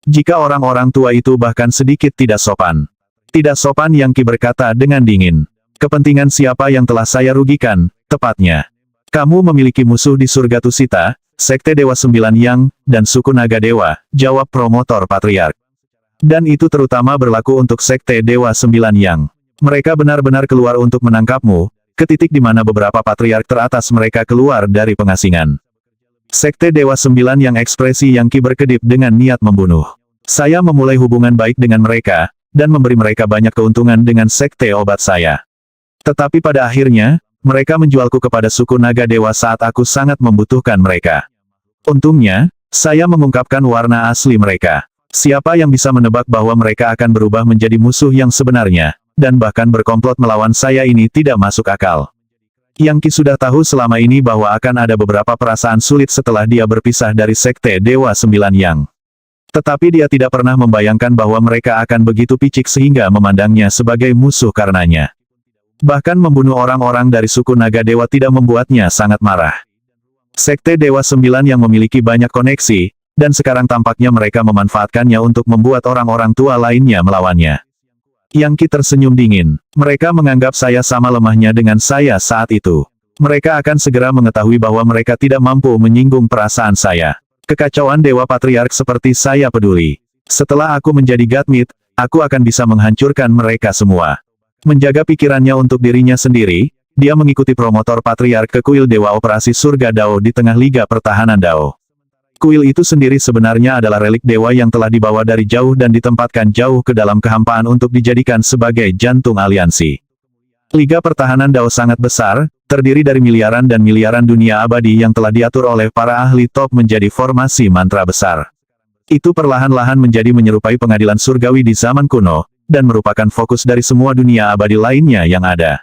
Jika orang-orang tua itu bahkan sedikit tidak sopan. Tidak sopan, Yang Qi berkata dengan dingin. Kepentingan siapa yang telah saya rugikan, tepatnya. Kamu memiliki musuh di surga Tusita, Sekte Dewa Sembilan Yang, dan suku Naga Dewa, jawab promotor Patriark. Dan itu terutama berlaku untuk Sekte Dewa Sembilan Yang. Mereka benar-benar keluar untuk menangkapmu, ke titik di mana beberapa Patriark teratas mereka keluar dari pengasingan. Sekte Dewa Sembilan Yang, ekspresi Yang Qi berkedip dengan niat membunuh. Saya memulai hubungan baik dengan mereka, dan memberi mereka banyak keuntungan dengan sekte obat saya. Tetapi pada akhirnya, mereka menjualku kepada suku Naga Dewa saat aku sangat membutuhkan mereka. Untungnya, saya mengungkapkan warna asli mereka. Siapa yang bisa menebak bahwa mereka akan berubah menjadi musuh yang sebenarnya, dan bahkan berkomplot melawan saya, ini tidak masuk akal. Yang Qi sudah tahu selama ini bahwa akan ada beberapa perasaan sulit setelah dia berpisah dari Sekte Dewa Sembilan Yang. Tetapi dia tidak pernah membayangkan bahwa mereka akan begitu picik sehingga memandangnya sebagai musuh karenanya. Bahkan membunuh orang-orang dari suku Naga Dewa tidak membuatnya sangat marah. Sekte Dewa Sembilan yang memiliki banyak koneksi, dan sekarang tampaknya mereka memanfaatkannya untuk membuat orang-orang tua lainnya melawannya. Yang Qi tersenyum dingin. Mereka menganggap saya sama lemahnya dengan saya saat itu. Mereka akan segera mengetahui bahwa mereka tidak mampu menyinggung perasaan saya. Kekacauan Dewa Patriark seperti saya peduli. Setelah aku menjadi Godmid, aku akan bisa menghancurkan mereka semua. Menjaga pikirannya untuk dirinya sendiri, dia mengikuti promotor Patriark ke kuil Dewa Operasi Surga Dao di tengah Liga Pertahanan Dao. Kuil itu sendiri sebenarnya adalah relik dewa yang telah dibawa dari jauh dan ditempatkan jauh ke dalam kehampaan untuk dijadikan sebagai jantung aliansi. Liga Pertahanan Dao sangat besar, terdiri dari miliaran dan miliaran dunia abadi yang telah diatur oleh para ahli top menjadi formasi mantra besar. Itu perlahan-lahan menjadi menyerupai pengadilan surgawi di zaman kuno, dan merupakan fokus dari semua dunia abadi lainnya yang ada.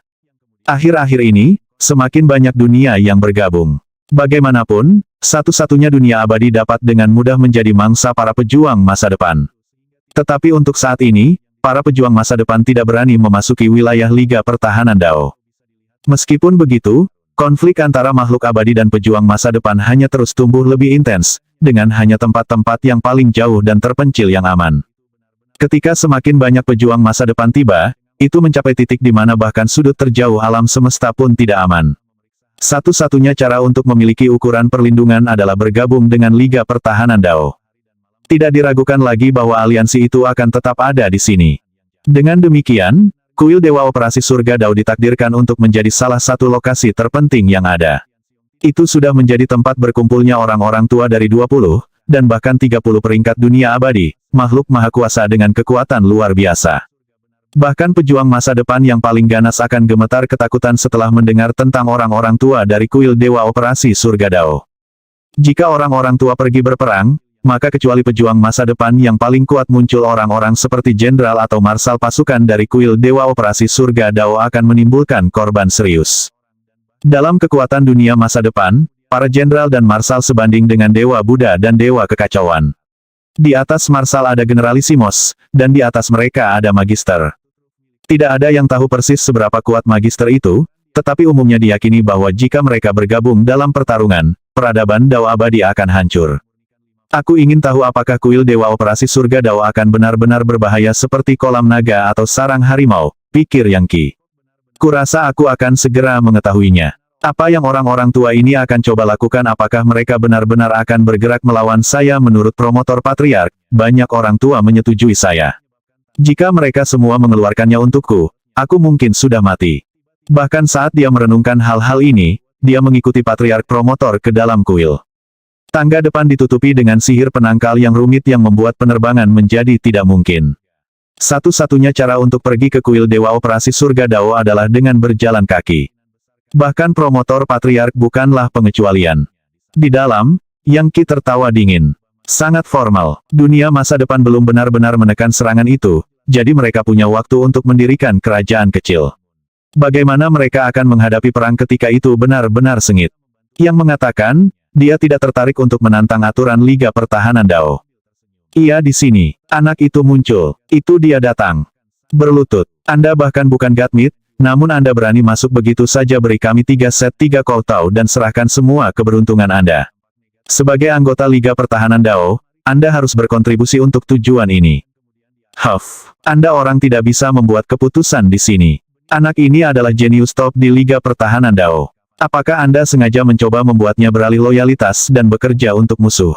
Akhir-akhir ini, semakin banyak dunia yang bergabung. Bagaimanapun, satu-satunya dunia abadi dapat dengan mudah menjadi mangsa para pejuang masa depan. Tetapi untuk saat ini, para pejuang masa depan tidak berani memasuki wilayah Liga Pertahanan Dao. Meskipun begitu, konflik antara makhluk abadi dan pejuang masa depan hanya terus tumbuh lebih intens, dengan hanya tempat-tempat yang paling jauh dan terpencil yang aman. Ketika semakin banyak pejuang masa depan tiba, itu mencapai titik di mana bahkan sudut terjauh alam semesta pun tidak aman. Satu-satunya cara untuk memiliki ukuran perlindungan adalah bergabung dengan Liga Pertahanan Dao. Tidak diragukan lagi bahwa aliansi itu akan tetap ada di sini. Dengan demikian, kuil Dewa Operasi Surga Dao ditakdirkan untuk menjadi salah satu lokasi terpenting yang ada. Itu sudah menjadi tempat berkumpulnya orang-orang tua dari 20, dan bahkan 30 peringkat dunia abadi, makhluk maha kuasa dengan kekuatan luar biasa. Bahkan pejuang masa depan yang paling ganas akan gemetar ketakutan setelah mendengar tentang orang-orang tua dari kuil Dewa Operasi Surga Dao. Jika orang-orang tua pergi berperang, maka kecuali pejuang masa depan yang paling kuat muncul orang-orang seperti jenderal atau marsal pasukan dari kuil Dewa Operasi Surga Dao akan menimbulkan korban serius. Dalam kekuatan dunia masa depan, para jenderal dan marsal sebanding dengan Dewa Buddha dan Dewa Kekacauan. Di atas marsal ada generalisimos, dan di atas mereka ada magister. Tidak ada yang tahu persis seberapa kuat magister itu, tetapi umumnya diyakini bahwa jika mereka bergabung dalam pertarungan, peradaban Dao abadi akan hancur. Aku ingin tahu apakah kuil Dewa Operasi Surga Dao akan benar-benar berbahaya seperti kolam naga atau sarang harimau, pikir Yang Qi. Kurasa aku akan segera mengetahuinya. Apa yang orang-orang tua ini akan coba lakukan? Apakah mereka benar-benar akan bergerak melawan saya? Menurut promotor Patriark, banyak orang tua menyetujui saya. Jika mereka semua mengeluarkannya untukku, aku mungkin sudah mati. Bahkan saat dia merenungkan hal-hal ini, dia mengikuti Patriark promotor ke dalam kuil. Tangga depan ditutupi dengan sihir penangkal yang rumit yang membuat penerbangan menjadi tidak mungkin. Satu-satunya cara untuk pergi ke kuil Dewa Operasi Surga Dao adalah dengan berjalan kaki. Bahkan promotor Patriark bukanlah pengecualian. Di dalam, Yang Qi tertawa dingin. Sangat formal. Dunia masa depan belum benar-benar menekan serangan itu, jadi mereka punya waktu untuk mendirikan kerajaan kecil. Bagaimana mereka akan menghadapi perang ketika itu benar-benar sengit? Yang mengatakan, dia tidak tertarik untuk menantang aturan Liga Pertahanan Dao. Ia di sini. Anak itu muncul. Itu dia datang. Berlutut. Anda bahkan bukan Godmit, namun Anda berani masuk begitu saja. Beri kami 3 set 3 koutao dan serahkan semua keberuntungan Anda. Sebagai anggota Liga Pertahanan Dao, Anda harus berkontribusi untuk tujuan ini. Huff. Anda orang tidak bisa membuat keputusan di sini. Anak ini adalah jenius top di Liga Pertahanan Dao. Apakah Anda sengaja mencoba membuatnya beralih loyalitas dan bekerja untuk musuh?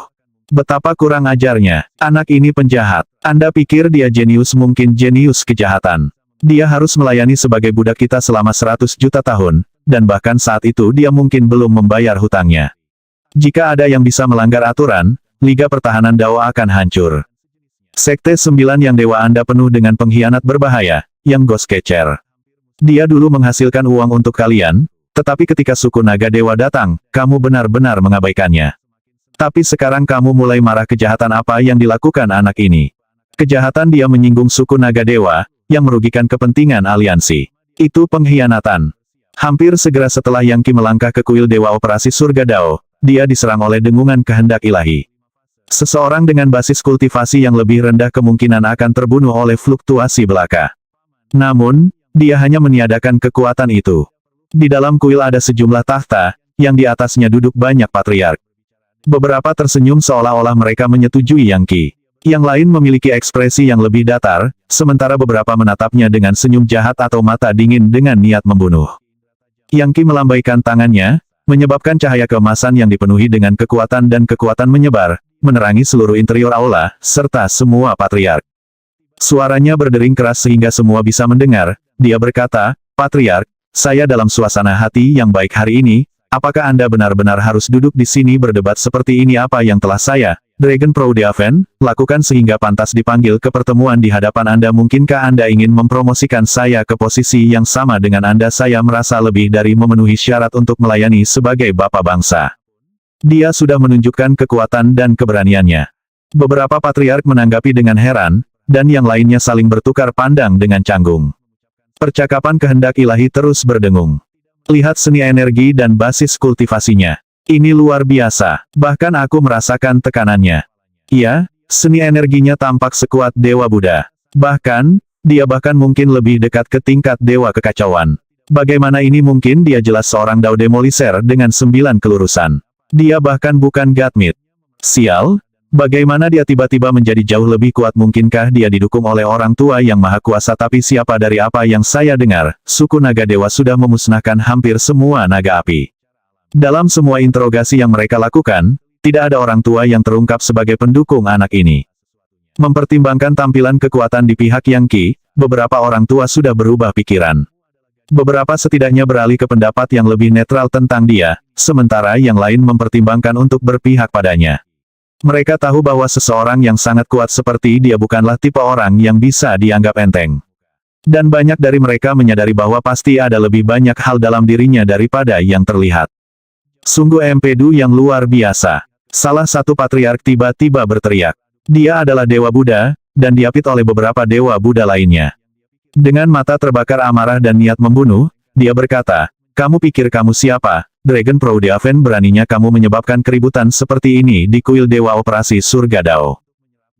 Betapa kurang ajarnya. Anak ini penjahat. Anda pikir dia jenius? Mungkin jenius kejahatan. Dia harus melayani sebagai budak kita selama 100 juta tahun, dan bahkan saat itu dia mungkin belum membayar hutangnya. Jika ada yang bisa melanggar aturan, Liga Pertahanan Dao akan hancur. Sekte 9 yang dewa Anda penuh dengan pengkhianat berbahaya, yang Ghost Catcher. Dia dulu menghasilkan uang untuk kalian, tetapi ketika suku naga dewa datang, kamu benar-benar mengabaikannya. Tapi sekarang kamu mulai marah. Kejahatan apa yang dilakukan anak ini? Kejahatan dia menyinggung suku naga dewa, yang merugikan kepentingan aliansi. Itu pengkhianatan. Hampir segera setelah Yang Qi melangkah ke kuil Dewa Operasi Surga Dao, dia diserang oleh dengungan kehendak ilahi. Seseorang dengan basis kultivasi yang lebih rendah kemungkinan akan terbunuh oleh fluktuasi belaka. Namun, dia hanya meniadakan kekuatan itu. Di dalam kuil ada sejumlah takhta, yang di atasnya duduk banyak patriark. Beberapa tersenyum seolah-olah mereka menyetujui Yang Qi. Yang lain memiliki ekspresi yang lebih datar, sementara beberapa menatapnya dengan senyum jahat atau mata dingin dengan niat membunuh. Yang Qi melambaikan tangannya, menyebabkan cahaya keemasan yang dipenuhi dengan kekuatan dan kekuatan menyebar, menerangi seluruh interior aula, serta semua patriark. Suaranya berdering keras sehingga semua bisa mendengar. Dia berkata, "Patriark, saya dalam suasana hati yang baik hari ini. Apakah Anda benar-benar harus duduk di sini berdebat seperti ini? Apa yang telah saya, Dragon Proudhaven, lakukan sehingga pantas dipanggil ke pertemuan di hadapan Anda? Mungkinkah Anda ingin mempromosikan saya ke posisi yang sama dengan Anda? Saya merasa lebih dari memenuhi syarat untuk melayani sebagai Bapak Bangsa." Dia sudah menunjukkan kekuatan dan keberaniannya. Beberapa patriark menanggapi dengan heran, dan yang lainnya saling bertukar pandang dengan canggung. Percakapan kehendak ilahi terus berdengung. Lihat seni energi dan basis kultivasinya. Ini luar biasa. Bahkan aku merasakan tekanannya. Iya, seni energinya tampak sekuat Dewa Buddha. Bahkan, dia bahkan mungkin lebih dekat ke tingkat Dewa Kekacauan. Bagaimana ini mungkin? Dia jelas seorang Dao Demoliser dengan 9 kelurusan. Dia bahkan bukan Godmit. Sial. Bagaimana dia tiba-tiba menjadi jauh lebih kuat? Mungkinkah dia didukung oleh orang tua yang maha kuasa? Tapi siapa? Dari apa yang saya dengar, suku naga dewa sudah memusnahkan hampir semua naga api. Dalam semua interogasi yang mereka lakukan, tidak ada orang tua yang terungkap sebagai pendukung anak ini. Mempertimbangkan tampilan kekuatan di pihak Yang Qi, beberapa orang tua sudah berubah pikiran. Beberapa setidaknya beralih ke pendapat yang lebih netral tentang dia, sementara yang lain mempertimbangkan untuk berpihak padanya. Mereka tahu bahwa seseorang yang sangat kuat seperti dia bukanlah tipe orang yang bisa dianggap enteng. Dan banyak dari mereka menyadari bahwa pasti ada lebih banyak hal dalam dirinya daripada yang terlihat. Sungguh empedu yang luar biasa. Salah satu patriark tiba-tiba berteriak. Dia adalah Dewa Buddha, dan diapit oleh beberapa Dewa Buddha lainnya. Dengan mata terbakar amarah dan niat membunuh, dia berkata, "Kamu pikir kamu siapa? Dragon Proudhaven, beraninya kamu menyebabkan keributan seperti ini di kuil Dewa Operasi Surga Dao."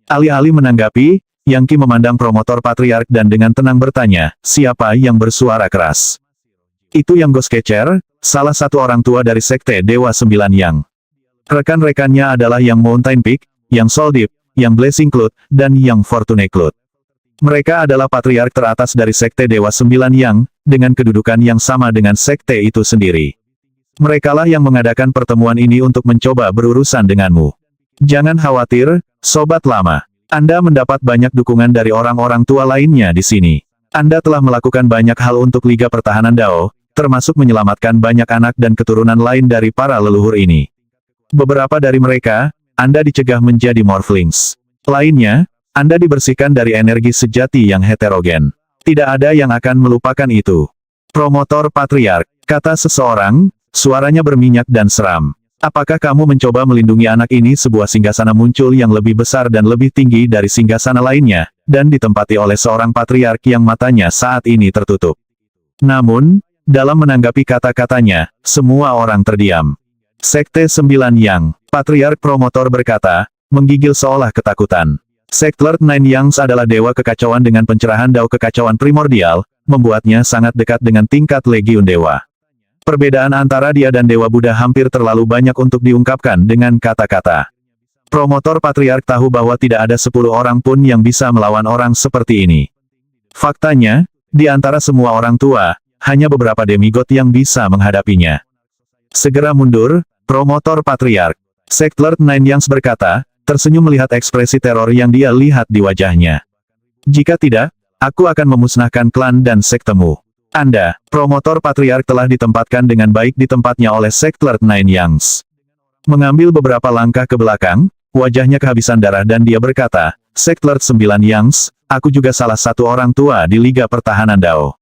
Alih-alih menanggapi, Yang Qi memandang promotor patriark dan dengan tenang bertanya, "Siapa yang bersuara keras?" "Itu Yang Ghost Catcher, salah satu orang tua dari Sekte Dewa 9 Yang. Rekan-rekannya adalah Yang Mountain Peak, Yang Soul Deep, Yang Blessing Cloud, dan Yang Fortune Cloud. Mereka adalah patriark teratas dari Sekte Dewa 9 Yang, dengan kedudukan yang sama dengan sekte itu sendiri. Merekalah yang mengadakan pertemuan ini untuk mencoba berurusan denganmu. Jangan khawatir, sobat lama. Anda mendapat banyak dukungan dari orang-orang tua lainnya di sini. Anda telah melakukan banyak hal untuk Liga Pertahanan Dao, termasuk menyelamatkan banyak anak dan keturunan lain dari para leluhur ini. Beberapa dari mereka, Anda dicegah menjadi Morphlings. Lainnya, Anda dibersihkan dari energi sejati yang heterogen. Tidak ada yang akan melupakan itu. Promotor Patriark, kata seseorang, suaranya berminyak dan seram. Apakah kamu mencoba melindungi anak ini? Sebuah singgasana muncul yang lebih besar dan lebih tinggi dari singgasana lainnya, dan ditempati oleh seorang patriark yang matanya saat ini tertutup. Namun, dalam menanggapi kata-katanya, semua orang terdiam. Sekte Sembilan Yang, Patriark Promotor berkata, menggigil seolah ketakutan. Sekte Lord Nine Yangs adalah dewa kekacauan dengan pencerahan dao kekacauan primordial, membuatnya sangat dekat dengan tingkat Legiun Dewa. Perbedaan antara dia dan Dewa Buddha hampir terlalu banyak untuk diungkapkan dengan kata-kata. Promotor Patriark tahu bahwa tidak ada 10 orang pun yang bisa melawan orang seperti ini. Faktanya, di antara semua orang tua, hanya beberapa demigod yang bisa menghadapinya. Segera mundur, Promotor Patriark. Sekte Lord Nine Yangs berkata, tersenyum melihat ekspresi teror yang dia lihat di wajahnya. Jika tidak, aku akan memusnahkan klan dan sektemu. Anda, Promotor Patriark telah ditempatkan dengan baik di tempatnya oleh Sekte Lord Nine Yangs. Mengambil beberapa langkah ke belakang, wajahnya kehabisan darah dan dia berkata, Sekte Lord Sembilan Yangs, aku juga salah satu orang tua di Liga Pertahanan Dao.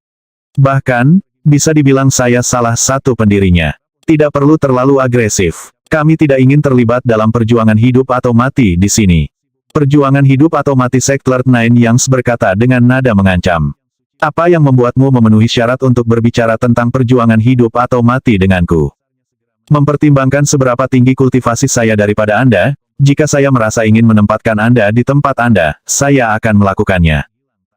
Bahkan, bisa dibilang saya salah satu pendirinya. Tidak perlu terlalu agresif. Kami tidak ingin terlibat dalam perjuangan hidup atau mati di sini. Perjuangan hidup atau mati, Sekte Lord Nine Yangs berkata dengan nada mengancam. Apa yang membuatmu memenuhi syarat untuk berbicara tentang perjuangan hidup atau mati denganku? Mempertimbangkan seberapa tinggi kultivasi saya daripada Anda, jika saya merasa ingin menempatkan Anda di tempat Anda, saya akan melakukannya.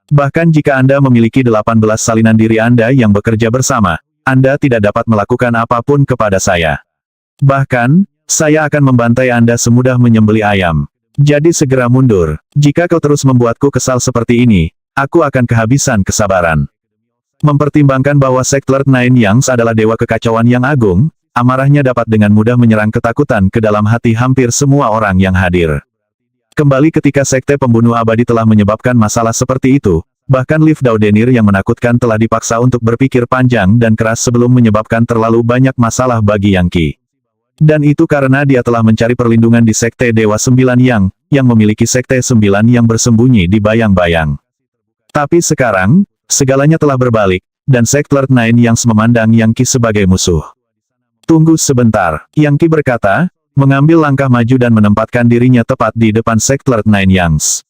Bahkan jika Anda memiliki 18 salinan diri Anda yang bekerja bersama, Anda tidak dapat melakukan apapun kepada saya. Bahkan, saya akan membantai Anda semudah menyembelih ayam. Jadi segera mundur. Jika kau terus membuatku kesal seperti ini, aku akan kehabisan kesabaran. Mempertimbangkan bahwa Sekte Lord Nine Yangs adalah dewa kekacauan yang agung, amarahnya dapat dengan mudah menyerang ketakutan ke dalam hati hampir semua orang yang hadir. Kembali ketika Sekte Pembunuh Abadi telah menyebabkan masalah seperti itu, bahkan Liv Daudenir yang menakutkan telah dipaksa untuk berpikir panjang dan keras sebelum menyebabkan terlalu banyak masalah bagi Yang Qi. Dan itu karena dia telah mencari perlindungan di Sekte Dewa Sembilan yang memiliki Sekte Sembilan yang bersembunyi di bayang-bayang. Tapi sekarang, segalanya telah berbalik, dan Sekte Lord Nine Yangs memandang Yang Qi sebagai musuh. Tunggu sebentar, Yang Qi berkata, mengambil langkah maju dan menempatkan dirinya tepat di depan Sekte Lord Nine Yangs.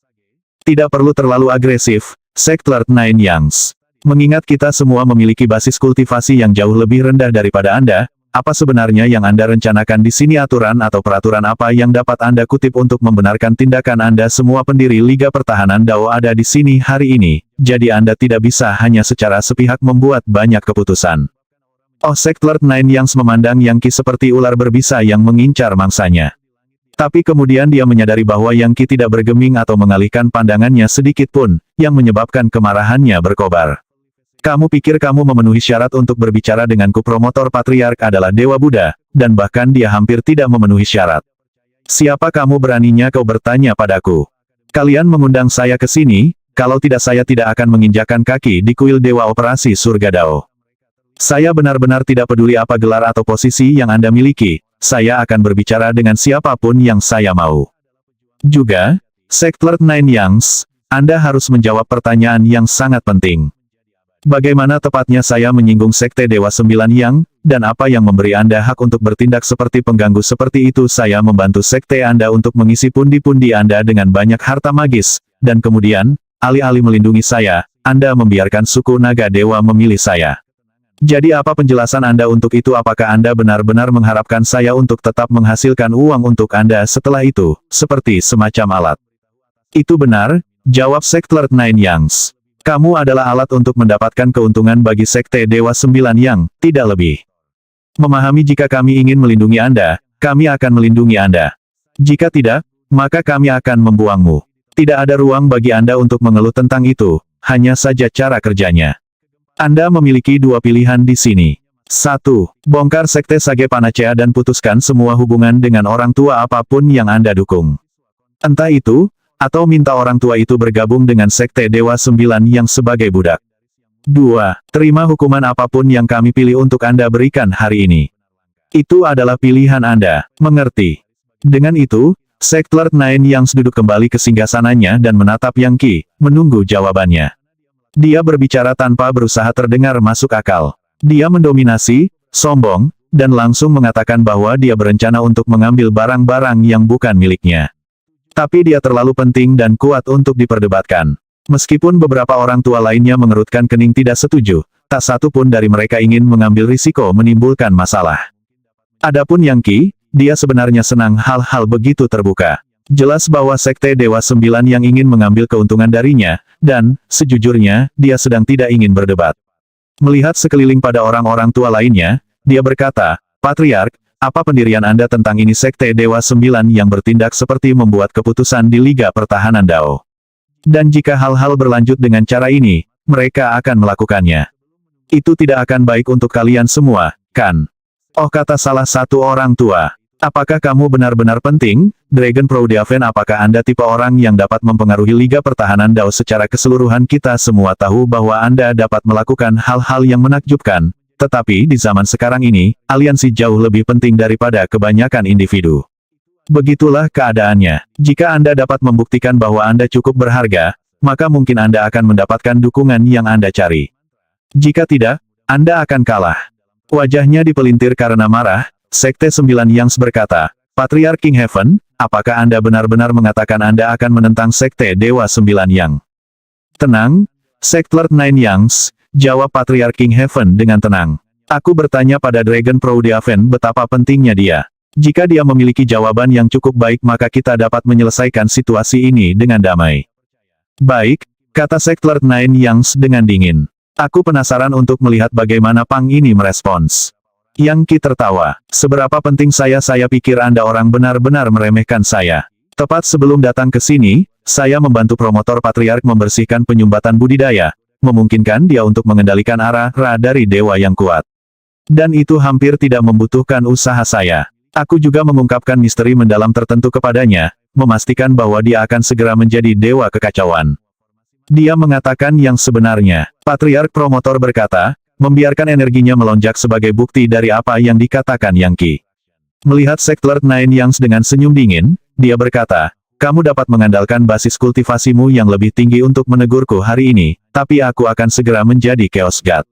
Tidak perlu terlalu agresif, Sekte Lord Nine Yangs. Mengingat kita semua memiliki basis kultivasi yang jauh lebih rendah daripada Anda, apa sebenarnya yang Anda rencanakan di sini? Aturan atau peraturan apa yang dapat Anda kutip untuk membenarkan tindakan Anda? Semua pendiri Liga Pertahanan Dao ada di sini hari ini, jadi Anda tidak bisa hanya secara sepihak membuat banyak keputusan. Oh, Sekte Lord Nine Yangs memandang Yang Qi seperti ular berbisa yang mengincar mangsanya. Tapi kemudian dia menyadari bahwa Yang Qi tidak bergeming atau mengalihkan pandangannya sedikit pun, yang menyebabkan kemarahannya berkobar. Kamu pikir kamu memenuhi syarat untuk berbicara denganku? Promotor Patriark adalah Dewa Buddha, dan bahkan dia hampir tidak memenuhi syarat. Siapa kamu beraninya kau bertanya padaku? Kalian mengundang saya ke sini, kalau tidak saya tidak akan menginjakan kaki di kuil Dewa Operasi Surga Dao. Saya benar-benar tidak peduli apa gelar atau posisi yang Anda miliki, saya akan berbicara dengan siapapun yang saya mau. Juga, Sekte Lord Nine Yangs, Anda harus menjawab pertanyaan yang sangat penting. Bagaimana tepatnya saya menyinggung Sekte Dewa Sembilan Yang, dan apa yang memberi Anda hak untuk bertindak seperti pengganggu seperti itu? Saya membantu Sekte Anda untuk mengisi pundi-pundi Anda dengan banyak harta magis, dan kemudian, alih-alih melindungi saya, Anda membiarkan suku naga dewa memilih saya. Jadi apa penjelasan Anda untuk itu? Apakah Anda benar-benar mengharapkan saya untuk tetap menghasilkan uang untuk Anda setelah itu, seperti semacam alat? Itu benar, jawab Sekte Lord Nine Yangs. Kamu adalah alat untuk mendapatkan keuntungan bagi Sekte Dewa Sembilan Yang, tidak lebih. Memahami, jika kami ingin melindungi Anda, kami akan melindungi Anda. Jika tidak, maka kami akan membuangmu. Tidak ada ruang bagi Anda untuk mengeluh tentang itu, hanya saja cara kerjanya. Anda memiliki dua pilihan di sini. 1. Bongkar Sekte Sage Panacea dan putuskan semua hubungan dengan orang tua apapun yang Anda dukung. Entah itu, atau minta orang tua itu bergabung dengan Sekte Dewa Sembilan Yang sebagai budak. 2. Terima hukuman apapun yang kami pilih untuk Anda berikan hari ini. Itu adalah pilihan Anda, mengerti? Dengan itu, Sekte Lord Nine Yangs duduk kembali ke singgasananya dan menatap Yang Qi, menunggu jawabannya. Dia berbicara tanpa berusaha terdengar masuk akal. Dia mendominasi, sombong, dan langsung mengatakan bahwa dia berencana untuk mengambil barang-barang yang bukan miliknya. Tapi dia terlalu penting dan kuat untuk diperdebatkan. Meskipun beberapa orang tua lainnya mengerutkan kening tidak setuju, tak satu pun dari mereka ingin mengambil risiko menimbulkan masalah. Adapun Yang Qi, dia sebenarnya senang hal-hal begitu terbuka. Jelas bahwa Sekte Dewa Sembilan yang ingin mengambil keuntungan darinya, dan, sejujurnya, dia sedang tidak ingin berdebat. Melihat sekeliling pada orang-orang tua lainnya, dia berkata, Patriark, apa pendirian Anda tentang ini? Sekte Dewa Sembilan yang bertindak seperti membuat keputusan di Liga Pertahanan Dao. Dan jika hal-hal berlanjut dengan cara ini, mereka akan melakukannya. Itu tidak akan baik untuk kalian semua, kan? Oh, kata salah satu orang tua. Apakah kamu benar-benar penting, Dragon Proudhaven? Apakah Anda tipe orang yang dapat mempengaruhi Liga Pertahanan Dao secara keseluruhan? Kita semua tahu bahwa Anda dapat melakukan hal-hal yang menakjubkan, tetapi di zaman sekarang ini, aliansi jauh lebih penting daripada kebanyakan individu. Begitulah keadaannya. Jika Anda dapat membuktikan bahwa Anda cukup berharga, maka mungkin Anda akan mendapatkan dukungan yang Anda cari. Jika tidak, Anda akan kalah. Wajahnya dipelintir karena marah. Sekte Sembilan Yang berkata, Patriark King Heaven, apakah Anda benar-benar mengatakan Anda akan menentang Sekte Dewa Sembilan Yang? Tenang, Sekte Nine Yang, jawab Patriark King Heaven dengan tenang. Aku bertanya pada Dragon Proudhaven betapa pentingnya dia. Jika dia memiliki jawaban yang cukup baik maka kita dapat menyelesaikan situasi ini dengan damai. Baik, kata Sekte Nine Yang dengan dingin. Aku penasaran untuk melihat bagaimana Pang ini merespons. Yang Qi tertawa. Seberapa penting saya pikir Anda orang benar-benar meremehkan saya. Tepat sebelum datang ke sini, saya membantu promotor Patriark membersihkan penyumbatan budidaya, memungkinkan dia untuk mengendalikan arah Ra dari dewa yang kuat. Dan itu hampir tidak membutuhkan usaha saya. Aku juga mengungkapkan misteri mendalam tertentu kepadanya, memastikan bahwa dia akan segera menjadi dewa kekacauan. Dia mengatakan yang sebenarnya. Patriark promotor berkata, membiarkan energinya melonjak sebagai bukti dari apa yang dikatakan Yang Qi. Melihat Sekte Nine Yang dengan senyum dingin, dia berkata, kamu dapat mengandalkan basis kultivasimu yang lebih tinggi untuk menegurku hari ini, tapi aku akan segera menjadi Chaos God.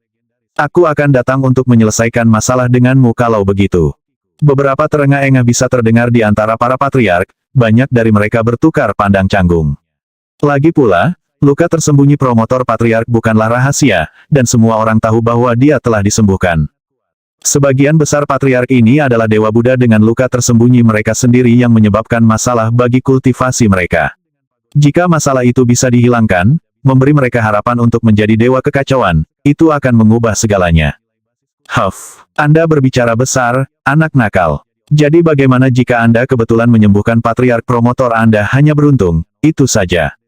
Aku akan datang untuk menyelesaikan masalah denganmu kalau begitu. Beberapa terengah-engah bisa terdengar di antara para patriark, banyak dari mereka bertukar pandang canggung. Lagi pula, luka tersembunyi promotor Patriark bukanlah rahasia, dan semua orang tahu bahwa dia telah disembuhkan. Sebagian besar Patriark ini adalah Dewa Buddha dengan luka tersembunyi mereka sendiri yang menyebabkan masalah bagi kultivasi mereka. Jika masalah itu bisa dihilangkan, memberi mereka harapan untuk menjadi Dewa Kekacauan, itu akan mengubah segalanya. Huff, Anda berbicara besar, anak nakal. Jadi bagaimana jika Anda kebetulan menyembuhkan Patriark promotor Anda hanya beruntung, itu saja.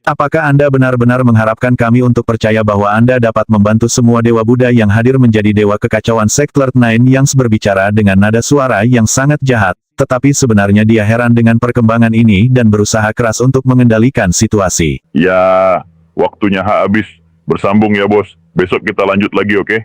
Apakah Anda benar-benar mengharapkan kami untuk percaya bahwa Anda dapat membantu semua Dewa Buddha yang hadir menjadi Dewa Kekacauan? Sekte Nine Yang berbicara dengan nada suara yang sangat jahat, tetapi sebenarnya dia heran dengan perkembangan ini dan berusaha keras untuk mengendalikan situasi. Ya, waktunya habis. Bersambung ya bos. Besok kita lanjut lagi, oke?